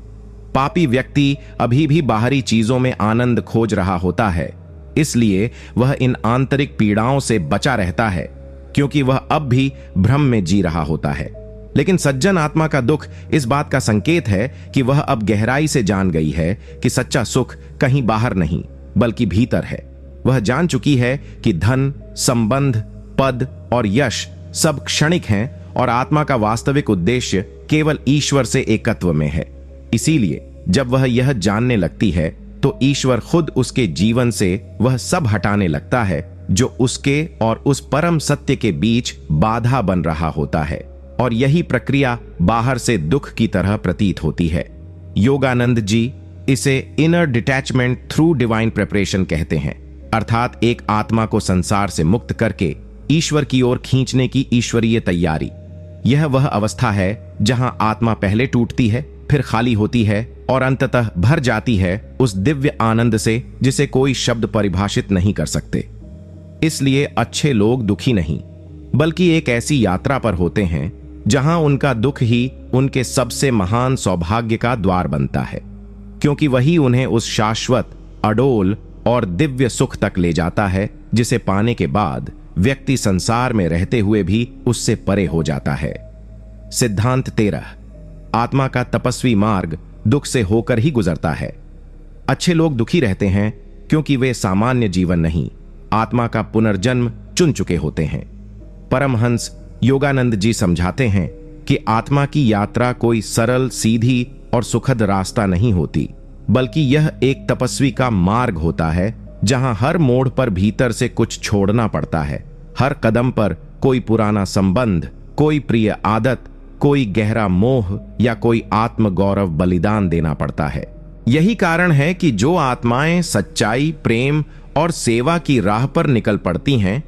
पापी व्यक्ति अभी भी बाहरी चीजों में आनंद खोज रहा होता है, इसलिए वह इन आंतरिक पीड़ाओं से बचा रहता है क्योंकि वह अब भी भ्रम में जी रहा होता है। लेकिन सज्जन आत्मा का दुख इस बात का संकेत है कि वह अब गहराई से जान गई है कि सच्चा सुख कहीं बाहर नहीं बल्कि भीतर है। वह जान चुकी है कि धन, संबंध, पद और यश सब क्षणिक हैं और आत्मा का वास्तविक उद्देश्य केवल ईश्वर से एकत्व में है। इसीलिए जब वह यह जानने लगती है तो ईश्वर खुद उसके जीवन से वह सब हटाने लगता है जो उसके और उस परम सत्य के बीच बाधा बन रहा होता है, और यही प्रक्रिया बाहर से दुख की तरह प्रतीत होती है। योगानंद जी इसे inner detachment through divine preparation कहते हैं, अर्थात एक आत्मा को संसार से मुक्त करके ईश्वर की ओर खींचने की ईश्वरीय तैयारी। यह वह अवस्था है जहां आत्मा पहले टूटती है, फिर खाली होती है और अंततः भर जाती है उस दिव्य आनंद से जिसे कोई शब्द परिभाषित नहीं कर सकते। इसलिए अच्छे लोग दुखी नहीं बल्कि एक ऐसी यात्रा पर होते हैं जहां उनका दुख ही उनके सबसे महान सौभाग्य का द्वार बनता है, क्योंकि वही उन्हें उस शाश्वत, अडोल और दिव्य सुख तक ले जाता है जिसे पाने के बाद व्यक्ति संसार में रहते हुए भी उससे परे हो जाता है। सिद्धांत 13 आत्मा का तपस्वी मार्ग दुख से होकर ही गुजरता है। अच्छे लोग दुखी रहते हैं क्योंकि वे सामान्य जीवन नहीं, आत्मा का पुनर्जन्म चुन चुके होते हैं। परमहंस योगानंद जी समझाते हैं कि आत्मा की यात्रा कोई सरल, सीधी और सुखद रास्ता नहीं होती, बल्कि यह एक तपस्वी का मार्ग होता है जहां हर मोड़ पर भीतर से कुछ छोड़ना पड़ता है। हर कदम पर कोई पुराना संबंध, कोई प्रिय आदत, कोई गहरा मोह या कोई आत्मगौरव बलिदान देना पड़ता है। यही कारण है कि जो आत्माएं सच्चाई, प्रेम और सेवा की राह पर निकल पड़ती हैं,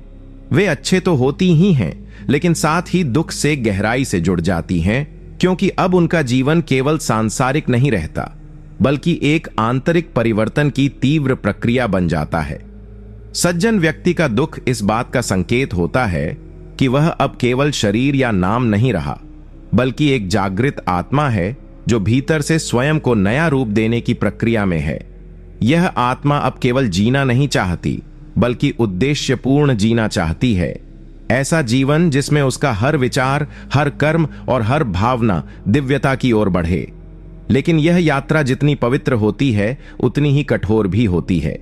वे अच्छे तो होती ही हैं, लेकिन साथ ही दुख से गहराई से जुड़ जाती हैं, क्योंकि अब उनका जीवन केवल सांसारिक नहीं रहता, बल्कि एक आंतरिक परिवर्तन की तीव्र प्रक्रिया बन जाता है। सज्जन व्यक्ति का दुख इस बात का संकेत होता है कि वह अब केवल शरीर या नाम नहीं रहा, बल्कि एक जागृत आत्मा है जो भीतर से स्वयं को नया रूप देने की प्रक्रिया में है। यह आत्मा अब केवल जीना नहीं चाहती, बल्कि उद्देश्यपूर्ण जीना चाहती है। ऐसा जीवन जिसमें उसका हर विचार, हर कर्म और हर भावना दिव्यता की ओर बढ़े। लेकिन यह यात्रा जितनी पवित्र होती है, उतनी ही कठोर भी होती है।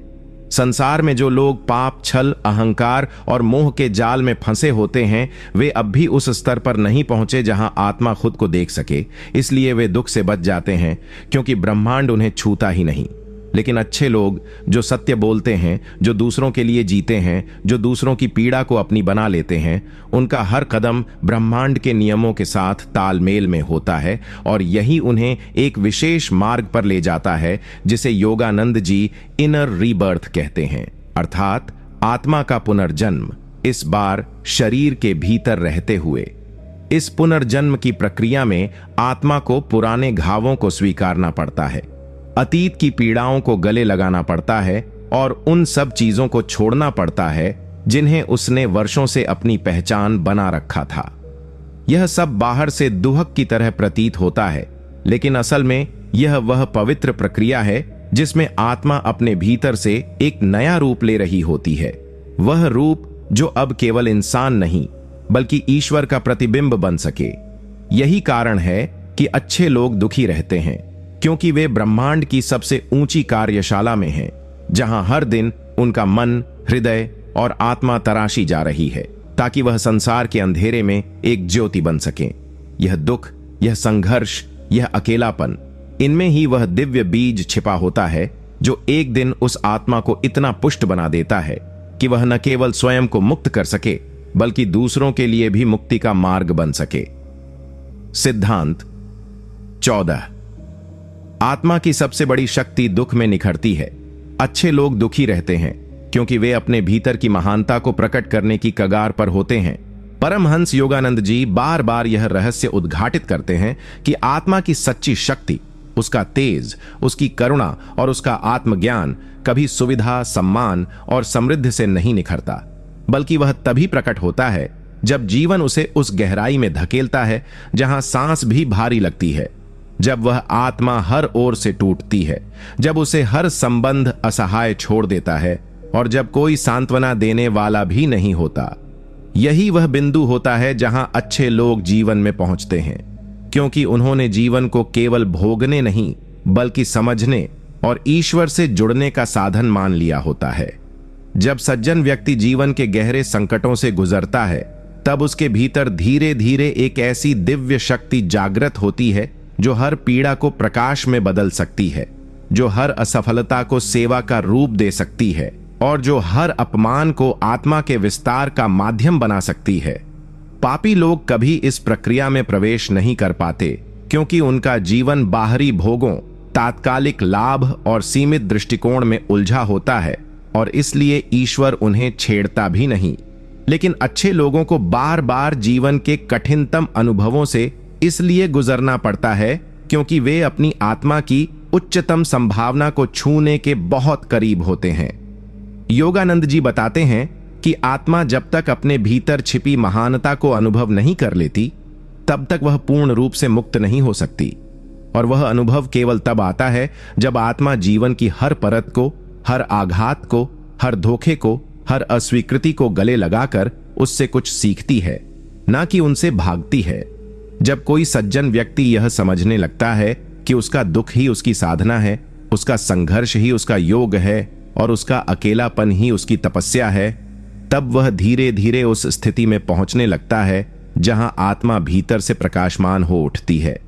संसार में जो लोग पाप, छल, अहंकार और मोह के जाल में फंसे होते हैं, वे अब भी उस स्तर पर नहीं पहुंचे जहां आत्मा खुद को देख सके। इसलिए वे दुख से बच जाते हैं, क्योंकि ब्रह्मांड उन्हें छूता ही नहीं। लेकिन अच्छे लोग जो सत्य बोलते हैं, जो दूसरों के लिए जीते हैं, जो दूसरों की पीड़ा को अपनी बना लेते हैं, उनका हर कदम ब्रह्मांड के नियमों के साथ तालमेल में होता है, और यही उन्हें एक विशेष मार्ग पर ले जाता है जिसे योगानंद जी इनर रीबर्थ कहते हैं, अर्थात आत्मा का पुनर्जन्म, इस बार शरीर के भीतर रहते हुए। इस पुनर्जन्म की प्रक्रिया में आत्मा को पुराने घावों को स्वीकारना पड़ता है, अतीत की पीड़ाओं को गले लगाना पड़ता है और उन सब चीजों को छोड़ना पड़ता है जिन्हें उसने वर्षों से अपनी पहचान बना रखा था। यह सब बाहर से दुहक की तरह प्रतीत होता है, लेकिन असल में यह वह पवित्र प्रक्रिया है जिसमें आत्मा अपने भीतर से एक नया रूप ले रही होती है। वह रूप जो अब केवल इंसान नहीं, बल्कि ईश्वर का प्रतिबिंब बन सके। यही कारण है कि अच्छे लोग दुखी रहते हैं, क्योंकि वे ब्रह्मांड की सबसे ऊंची कार्यशाला में हैं, जहां हर दिन उनका मन, हृदय और आत्मा तराशी जा रही है, ताकि वह संसार के अंधेरे में एक ज्योति बन सकें। यह दुख, यह संघर्ष, यह अकेलापन, इनमें ही वह दिव्य बीज छिपा होता है जो एक दिन उस आत्मा को इतना पुष्ट बना देता है कि वह न केवल स्वयं को मुक्त कर सके, बल्कि दूसरों के लिए भी मुक्ति का मार्ग बन सके। सिद्धांत 14। आत्मा की सबसे बड़ी शक्ति दुख में निखरती है। अच्छे लोग दुखी रहते हैं क्योंकि वे अपने भीतर की महानता को प्रकट करने की कगार पर होते हैं। परमहंस योगानंद जी बार बार यह रहस्य उद्घाटित करते हैं कि आत्मा की सच्ची शक्ति, उसका तेज, उसकी करुणा और उसका आत्मज्ञान कभी सुविधा, सम्मान और समृद्धि से नहीं निखरता, बल्कि वह तभी प्रकट होता है जब जीवन उसे उस गहराई में धकेलता है जहां सांस भी भारी लगती है, जब वह आत्मा हर ओर से टूटती है, जब उसे हर संबंध असहाय छोड़ देता है और जब कोई सांत्वना देने वाला भी नहीं होता। यही वह बिंदु होता है जहां अच्छे लोग जीवन में पहुंचते हैं, क्योंकि उन्होंने जीवन को केवल भोगने नहीं, बल्कि समझने और ईश्वर से जुड़ने का साधन मान लिया होता है। जब सज्जन व्यक्ति जीवन के गहरे संकटों से गुजरता है, तब उसके भीतर धीरे धीरे एक ऐसी दिव्य शक्ति जागृत होती है जो हर पीड़ा को प्रकाश में बदल सकती है, जो हर असफलता को सेवा का रूप दे सकती है और जो हर अपमान को आत्मा के विस्तार का माध्यम बना सकती है। पापी लोग कभी इस प्रक्रिया में प्रवेश नहीं कर पाते, क्योंकि उनका जीवन बाहरी भोगों, तात्कालिक लाभ और सीमित दृष्टिकोण में उलझा होता है, और इसलिए ईश्वर उन्हें छेड़ता भी नहीं। लेकिन अच्छे लोगों को बार बार जीवन के कठिनतम अनुभवों से इसलिए गुजरना पड़ता है क्योंकि वे अपनी आत्मा की उच्चतम संभावना को छूने के बहुत करीब होते हैं। योगानंद जी बताते हैं कि आत्मा जब तक अपने भीतर छिपी महानता को अनुभव नहीं कर लेती, तब तक वह पूर्ण रूप से मुक्त नहीं हो सकती, और वह अनुभव केवल तब आता है जब आत्मा जीवन की हर परत को, हर आघात को, हर धोखे को, हर अस्वीकृति को गले लगाकर उससे कुछ सीखती है, ना कि उनसे भागती है। जब कोई सज्जन व्यक्ति यह समझने लगता है कि उसका दुख ही उसकी साधना है, उसका संघर्ष ही उसका योग है और उसका अकेलापन ही उसकी तपस्या है, तब वह धीरे धीरे उस स्थिति में पहुंचने लगता है जहां आत्मा भीतर से प्रकाशमान हो उठती है।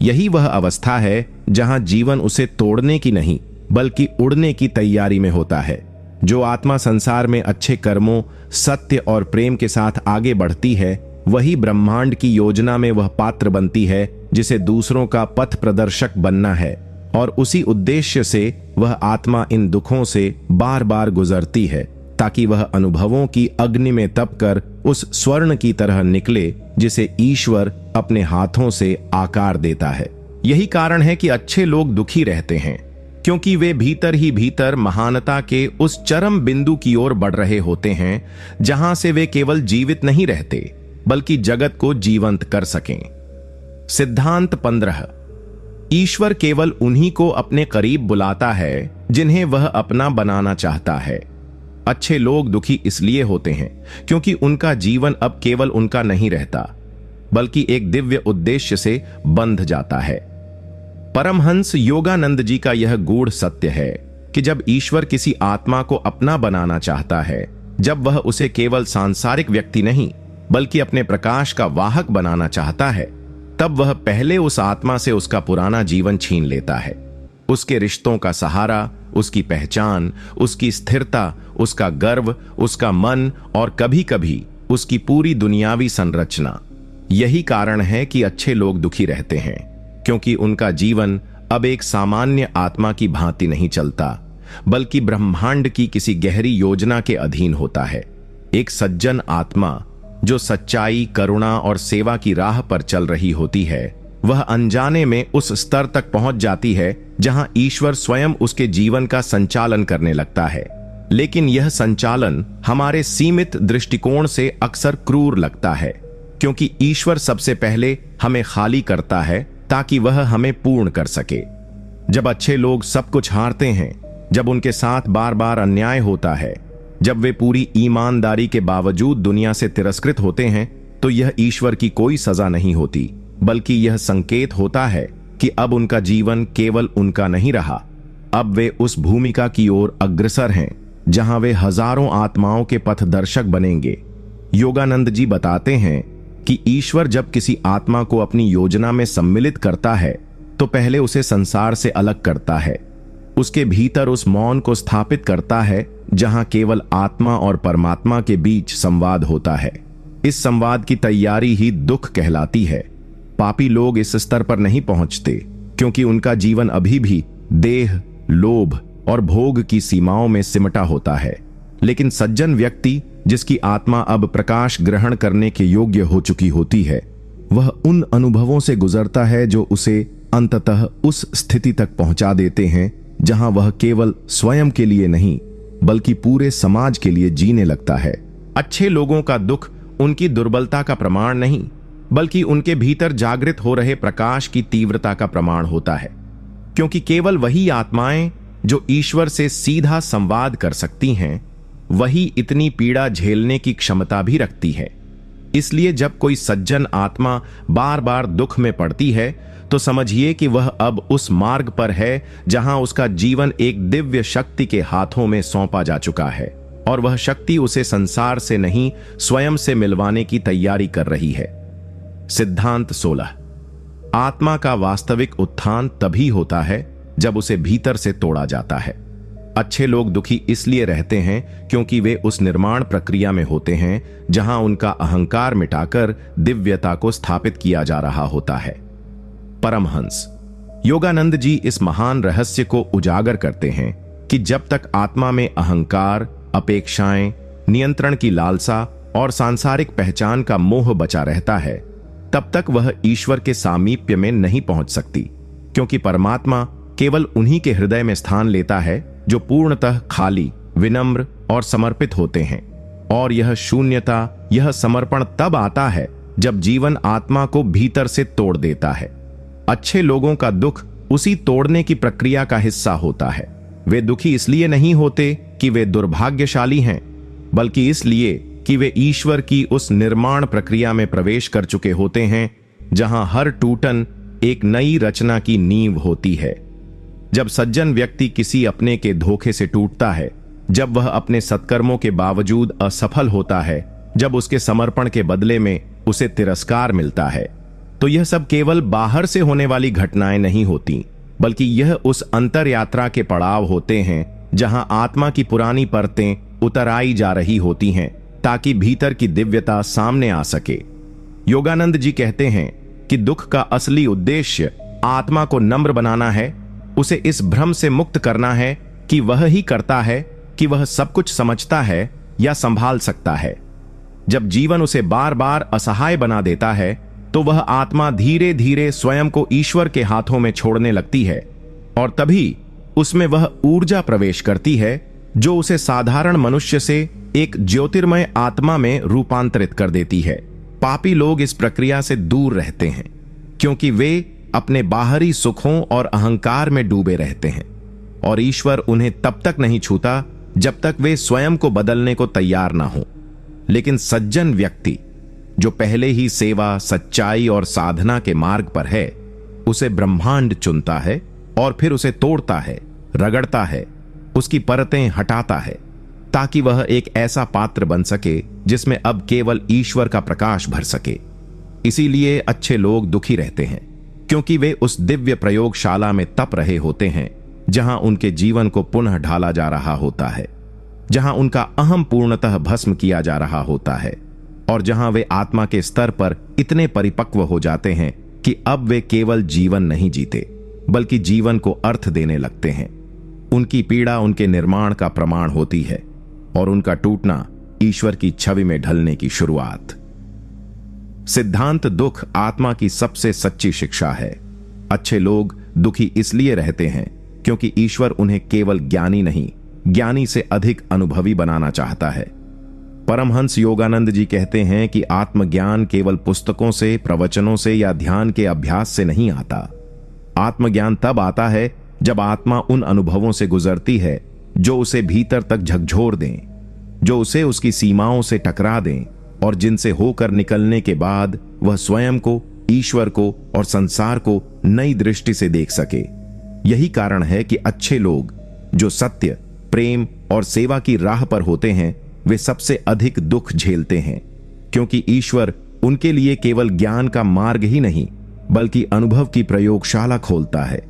यही वह अवस्था है जहां जीवन उसे तोड़ने की नहीं, बल्कि उड़ने की तैयारी में होता है। जो आत्मा संसार में अच्छे कर्मों, सत्य और प्रेम के साथ आगे बढ़ती है, वही ब्रह्मांड की योजना में वह पात्र बनती है जिसे दूसरों का पथ प्रदर्शक बनना है, और उसी उद्देश्य से वह आत्मा इन दुखों से बार बार गुजरती है ताकि वह अनुभवों की अग्नि में तपकर उस स्वर्ण की तरह निकले जिसे ईश्वर अपने हाथों से आकार देता है। यही कारण है कि अच्छे लोग दुखी रहते हैं, क्योंकि वे भीतर ही भीतर महानता के उस चरम बिंदु की ओर बढ़ रहे होते हैं जहां से वे केवल जीवित नहीं रहते बल्कि जगत को जीवंत कर सकें। सिद्धांत 15। ईश्वर केवल उन्हीं को अपने करीब बुलाता है जिन्हें वह अपना बनाना चाहता है। अच्छे लोग दुखी इसलिए होते हैं क्योंकि उनका जीवन अब केवल उनका नहीं रहता बल्कि एक दिव्य उद्देश्य से बंध जाता है। परमहंस योगानंद जी का यह गूढ़ सत्य है कि जब ईश्वर किसी आत्मा को अपना बनाना चाहता है, जब वह उसे केवल सांसारिक व्यक्ति नहीं बल्कि अपने प्रकाश का वाहक बनाना चाहता है, तब वह पहले उस आत्मा से उसका पुराना जीवन छीन लेता है। उसके रिश्तों का सहारा, उसकी पहचान, उसकी स्थिरता, उसका गर्व, उसका मन और कभी कभी उसकी पूरी दुनियावी संरचना। यही कारण है कि अच्छे लोग दुखी रहते हैं, क्योंकि उनका जीवन अब एक सामान्य आत्मा की भांति नहीं चलता बल्कि ब्रह्मांड की किसी गहरी योजना के अधीन होता है। एक सज्जन आत्मा जो सच्चाई, करुणा और सेवा की राह पर चल रही होती है, वह अनजाने में उस स्तर तक पहुंच जाती है जहां ईश्वर स्वयं उसके जीवन का संचालन करने लगता है। लेकिन यह संचालन हमारे सीमित दृष्टिकोण से अक्सर क्रूर लगता है, क्योंकि ईश्वर सबसे पहले हमें खाली करता है ताकि वह हमें पूर्ण कर सके। जब अच्छे लोग सब कुछ हारते हैं, जब उनके साथ बार बार अन्याय होता है, जब वे पूरी ईमानदारी के बावजूद दुनिया से तिरस्कृत होते हैं, तो यह ईश्वर की कोई सजा नहीं होती बल्कि यह संकेत होता है कि अब उनका जीवन केवल उनका नहीं रहा। अब वे उस भूमिका की ओर अग्रसर हैं जहां वे हजारों आत्माओं के पथदर्शक बनेंगे। योगानंद जी बताते हैं कि ईश्वर जब किसी आत्मा को अपनी योजना में सम्मिलित करता है तो पहले उसे संसार से अलग करता है, उसके भीतर उस मौन को स्थापित करता है जहां केवल आत्मा और परमात्मा के बीच संवाद होता है। इस संवाद की तैयारी ही दुख कहलाती है। पापी लोग इस स्तर पर नहीं पहुंचते क्योंकि उनका जीवन अभी भी देह, लोभ और भोग की सीमाओं में सिमटा होता है। लेकिन सज्जन व्यक्ति, जिसकी आत्मा अब प्रकाश ग्रहण करने के योग्य हो चुकी होती है, वह उन अनुभवों से गुजरता है जो उसे अंततः उस स्थिति तक पहुंचा देते हैं जहां वह केवल स्वयं के लिए नहीं बल्कि पूरे समाज के लिए जीने लगता है। अच्छे लोगों का दुख उनकी दुर्बलता का प्रमाण नहीं बल्कि उनके भीतर जागृत हो रहे प्रकाश की तीव्रता का प्रमाण होता है, क्योंकि केवल वही आत्माएं जो ईश्वर से सीधा संवाद कर सकती हैं, वही इतनी पीड़ा झेलने की क्षमता भी रखती है। इसलिए जब कोई सज्जन आत्मा बार बार दुख में पड़ती है तो समझिए कि वह अब उस मार्ग पर है जहां उसका जीवन एक दिव्य शक्ति के हाथों में सौंपा जा चुका है, और वह शक्ति उसे संसार से नहीं स्वयं से मिलवाने की तैयारी कर रही है। सिद्धांत 16। आत्मा का वास्तविक उत्थान तभी होता है जब उसे भीतर से तोड़ा जाता है। अच्छे लोग दुखी इसलिए रहते हैं क्योंकि वे उस निर्माण प्रक्रिया में होते हैं जहां उनका अहंकार मिटाकर दिव्यता को स्थापित किया जा रहा होता है। परमहंस योगानंद जी इस महान रहस्य को उजागर करते हैं कि जब तक आत्मा में अहंकार, अपेक्षाएं, नियंत्रण की लालसा और सांसारिक पहचान का मोह बचा रहता है, तब तक वह ईश्वर के सामीप्य में नहीं पहुंच सकती, क्योंकि परमात्मा केवल उन्हीं के हृदय में स्थान लेता है जो पूर्णतः खाली, विनम्र और समर्पित होते हैं। और यह शून्यता, यह समर्पण तब आता है जब जीवन आत्मा को भीतर से तोड़ देता है। अच्छे लोगों का दुख उसी तोड़ने की प्रक्रिया का हिस्सा होता है। वे दुखी इसलिए नहीं होते कि वे दुर्भाग्यशाली हैं, बल्कि इसलिए कि वे ईश्वर की उस निर्माण प्रक्रिया में प्रवेश कर चुके होते हैं जहां हर टूटन एक नई रचना की नींव होती है। जब सज्जन व्यक्ति किसी अपने के धोखे से टूटता है, जब वह अपने सत्कर्मों के बावजूद असफल होता है, जब उसके समर्पण के बदले में उसे तिरस्कार मिलता है, तो यह सब केवल बाहर से होने वाली घटनाएं नहीं होती, बल्कि यह उस अंतर यात्रा के पड़ाव होते हैं जहां आत्मा की पुरानी परतें उतर आई जा रही होती हैं ताकि भीतर की दिव्यता सामने आ सके। योगानंद जी कहते हैं कि दुख का असली उद्देश्य आत्मा को नम्र बनाना है, उसे इस भ्रम से मुक्त करना है कि वह ही करता है, कि वह सब कुछ समझता है या संभाल सकता है। जब जीवन उसे बार बार असहाय बना देता है तो वह आत्मा धीरे धीरे स्वयं को ईश्वर के हाथों में छोड़ने लगती है और तभी उसमें वह ऊर्जा प्रवेश करती है जो उसे साधारण मनुष्य से एक ज्योतिर्मय आत्मा में रूपांतरित कर देती है। पापी लोग इस प्रक्रिया से दूर रहते हैं क्योंकि वे अपने बाहरी सुखों और अहंकार में डूबे रहते हैं और ईश्वर उन्हें तब तक नहीं छूता जब तक वे स्वयं को बदलने को तैयार ना हो। लेकिन सज्जन व्यक्ति जो पहले ही सेवा, सच्चाई और साधना के मार्ग पर है, उसे ब्रह्मांड चुनता है और फिर उसे तोड़ता है, रगड़ता है, उसकी परतें हटाता है ताकि वह एक ऐसा पात्र बन सके जिसमें अब केवल ईश्वर का प्रकाश भर सके। इसीलिए अच्छे लोग दुखी रहते हैं क्योंकि वे उस दिव्य प्रयोगशाला में तप रहे होते हैं जहां उनके जीवन को पुनः ढाला जा रहा होता है, जहां उनका अहम पूर्णतः भस्म किया जा रहा होता है और जहां वे आत्मा के स्तर पर इतने परिपक्व हो जाते हैं कि अब वे केवल जीवन नहीं जीते बल्कि जीवन को अर्थ देने लगते हैं। उनकी पीड़ा उनके निर्माण का प्रमाण होती है और उनका टूटना ईश्वर की छवि में ढलने की शुरुआत। सिद्धांत दुख आत्मा की सबसे सच्ची शिक्षा है। अच्छे लोग दुखी इसलिए रहते हैं क्योंकि ईश्वर उन्हें केवल ज्ञानी नहीं, ज्ञानी से अधिक अनुभवी बनाना चाहता है। परमहंस योगानंद जी कहते हैं कि आत्मज्ञान केवल पुस्तकों से, प्रवचनों से या ध्यान के अभ्यास से नहीं आता। आत्मज्ञान तब आता है जब आत्मा उन अनुभवों से गुजरती है जो उसे भीतर तक झकझोर दें, जो उसे उसकी सीमाओं से टकरा दें और जिनसे होकर निकलने के बाद वह स्वयं को, ईश्वर को और संसार को नई दृष्टि से देख सके। यही कारण है कि अच्छे लोग जो सत्य, प्रेम और सेवा की राह पर होते हैं वे सबसे अधिक दुख झेलते हैं क्योंकि ईश्वर उनके लिए केवल ज्ञान का मार्ग ही नहीं बल्कि अनुभव की प्रयोगशाला खोलता है।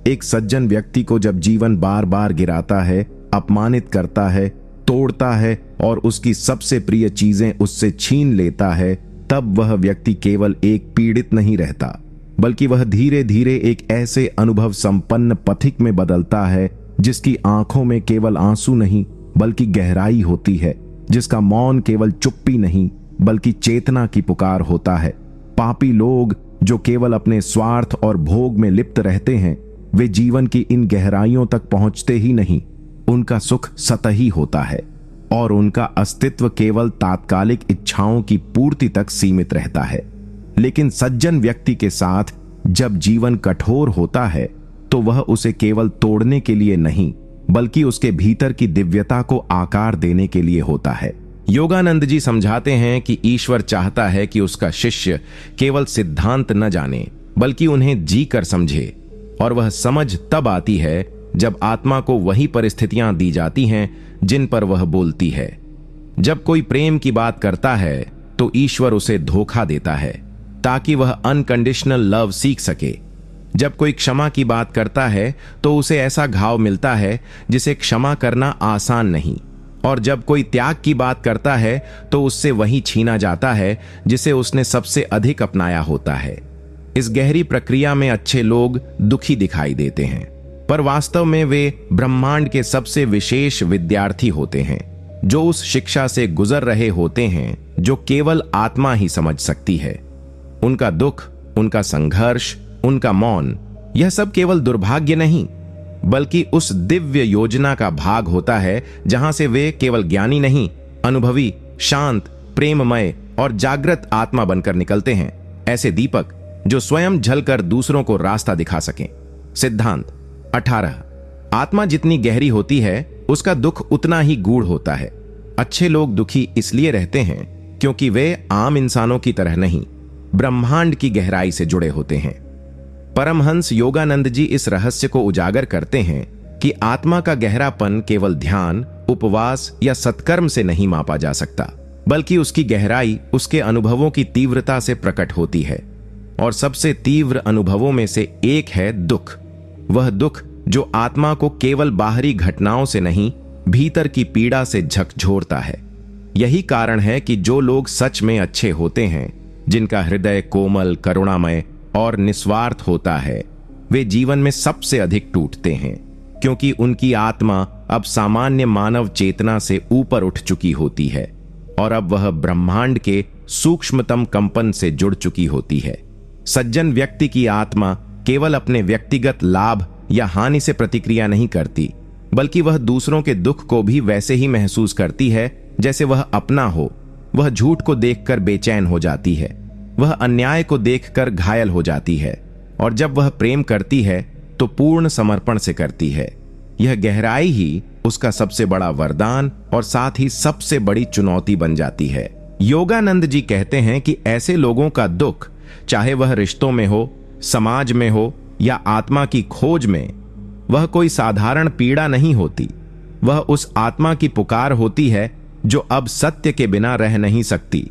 एक सज्जन व्यक्ति को जब जीवन बार बार गिराता है, अपमानित करता है, तोड़ता है और उसकी सबसे प्रिय चीजें उससे छीन लेता है, तब वह व्यक्ति केवल एक पीड़ित नहीं रहता बल्कि वह धीरे धीरे एक ऐसे अनुभव संपन्न पथिक में बदलता है जिसकी आंखों में केवल आंसू नहीं बल्कि गहराई होती है, जिसका मौन केवल चुप्पी नहीं बल्कि चेतना की पुकार होता है। पापी लोग जो केवल अपने स्वार्थ और भोग में लिप्त रहते हैं वे जीवन की इन गहराइयों तक पहुंचते ही नहीं। उनका सुख सतही होता है और उनका अस्तित्व केवल तात्कालिक इच्छाओं की पूर्ति तक सीमित रहता है। लेकिन सज्जन व्यक्ति के साथ जब जीवन कठोर होता है तो वह उसे केवल तोड़ने के लिए नहीं बल्कि उसके भीतर की दिव्यता को आकार देने के लिए होता है। योगानंद जी समझाते हैं कि ईश्वर चाहता है कि उसका शिष्य केवल सिद्धांत न जाने बल्कि उन्हें जी कर समझे, और वह समझ तब आती है जब आत्मा को वही परिस्थितियां दी जाती हैं जिन पर वह बोलती है। जब कोई प्रेम की बात करता है तो ईश्वर उसे धोखा देता है ताकि वह अनकंडीशनल लव सीख सके। जब कोई क्षमा की बात करता है तो उसे ऐसा घाव मिलता है जिसे क्षमा करना आसान नहीं, और जब कोई त्याग की बात करता है तो उससे वही छीना जाता है जिसे उसने सबसे अधिक अपनाया होता है। इस गहरी प्रक्रिया में अच्छे लोग दुखी दिखाई देते हैं, पर वास्तव में वे ब्रह्मांड के सबसे विशेष विद्यार्थी होते हैं जो उस शिक्षा से गुजर रहे होते हैं जो केवल आत्मा ही समझ सकती है। उनका दुख, उनका संघर्ष, उनका मौन, यह सब केवल दुर्भाग्य नहीं बल्कि उस दिव्य योजना का भाग होता है जहां से वे केवल ज्ञानी नहीं, अनुभवी, शांत, प्रेममय और जागृत आत्मा बनकर निकलते हैं। ऐसे दीपक जो स्वयं जलकर दूसरों को रास्ता दिखा सकें। सिद्धांत 18। आत्मा जितनी गहरी होती है उसका दुख उतना ही गूढ़ होता है। अच्छे लोग दुखी इसलिए रहते हैं क्योंकि वे आम इंसानों की तरह नहीं, ब्रह्मांड की गहराई से जुड़े होते हैं। परमहंस योगानंद जी इस रहस्य को उजागर करते हैं कि आत्मा का गहरापन केवल ध्यान, उपवास या सत्कर्म से नहीं मापा जा सकता, बल्कि उसकी गहराई उसके अनुभवों की तीव्रता से प्रकट होती है। और सबसे तीव्र अनुभवों में से एक है दुख। वह दुख जो आत्मा को केवल बाहरी घटनाओं से नहीं, भीतर की पीड़ा से झकझोरता है। यही कारण है कि जो लोग सच में अच्छे होते हैं, जिनका हृदय कोमल, करुणामय और निस्वार्थ होता है, वे जीवन में सबसे अधिक टूटते हैं, क्योंकि उनकी आत्मा अब सामान्य मानव चेतना से ऊपर उठ चुकी होती है और अब वह ब्रह्मांड के सूक्ष्मतम कंपन से जुड़ चुकी होती है। सज्जन व्यक्ति की आत्मा केवल अपने व्यक्तिगत लाभ या हानि से प्रतिक्रिया नहीं करती, बल्कि वह दूसरों के दुख को भी वैसे ही महसूस करती है जैसे वह अपना हो। वह झूठ को देखकर बेचैन हो जाती है, वह अन्याय को देखकर घायल हो जाती है, और जब वह प्रेम करती है तो पूर्ण समर्पण से करती है। यह गहराई ही उसका सबसे बड़ा वरदान और साथ ही सबसे बड़ी चुनौती बन जाती है। योगानंद जी कहते हैं कि ऐसे लोगों का दुख, चाहे वह रिश्तों में हो, समाज में हो या आत्मा की खोज में, वह कोई साधारण पीड़ा नहीं होती। वह उस आत्मा की पुकार होती है जो अब सत्य के बिना रह नहीं सकती,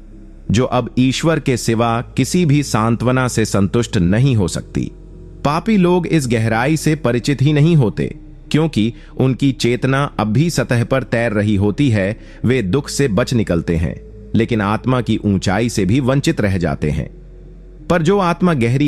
जो अब ईश्वर के सिवा किसी भी सांत्वना से संतुष्ट नहीं हो सकती। पापी लोग इस गहराई से परिचित ही नहीं होते, क्योंकि उनकी चेतना अब भी सतह पर तैर रही होती है। वे दुख से बच निकलते हैं, लेकिन आत्मा की ऊंचाई से भी वंचित रह जाते हैं। पर जो आत्मा गहरी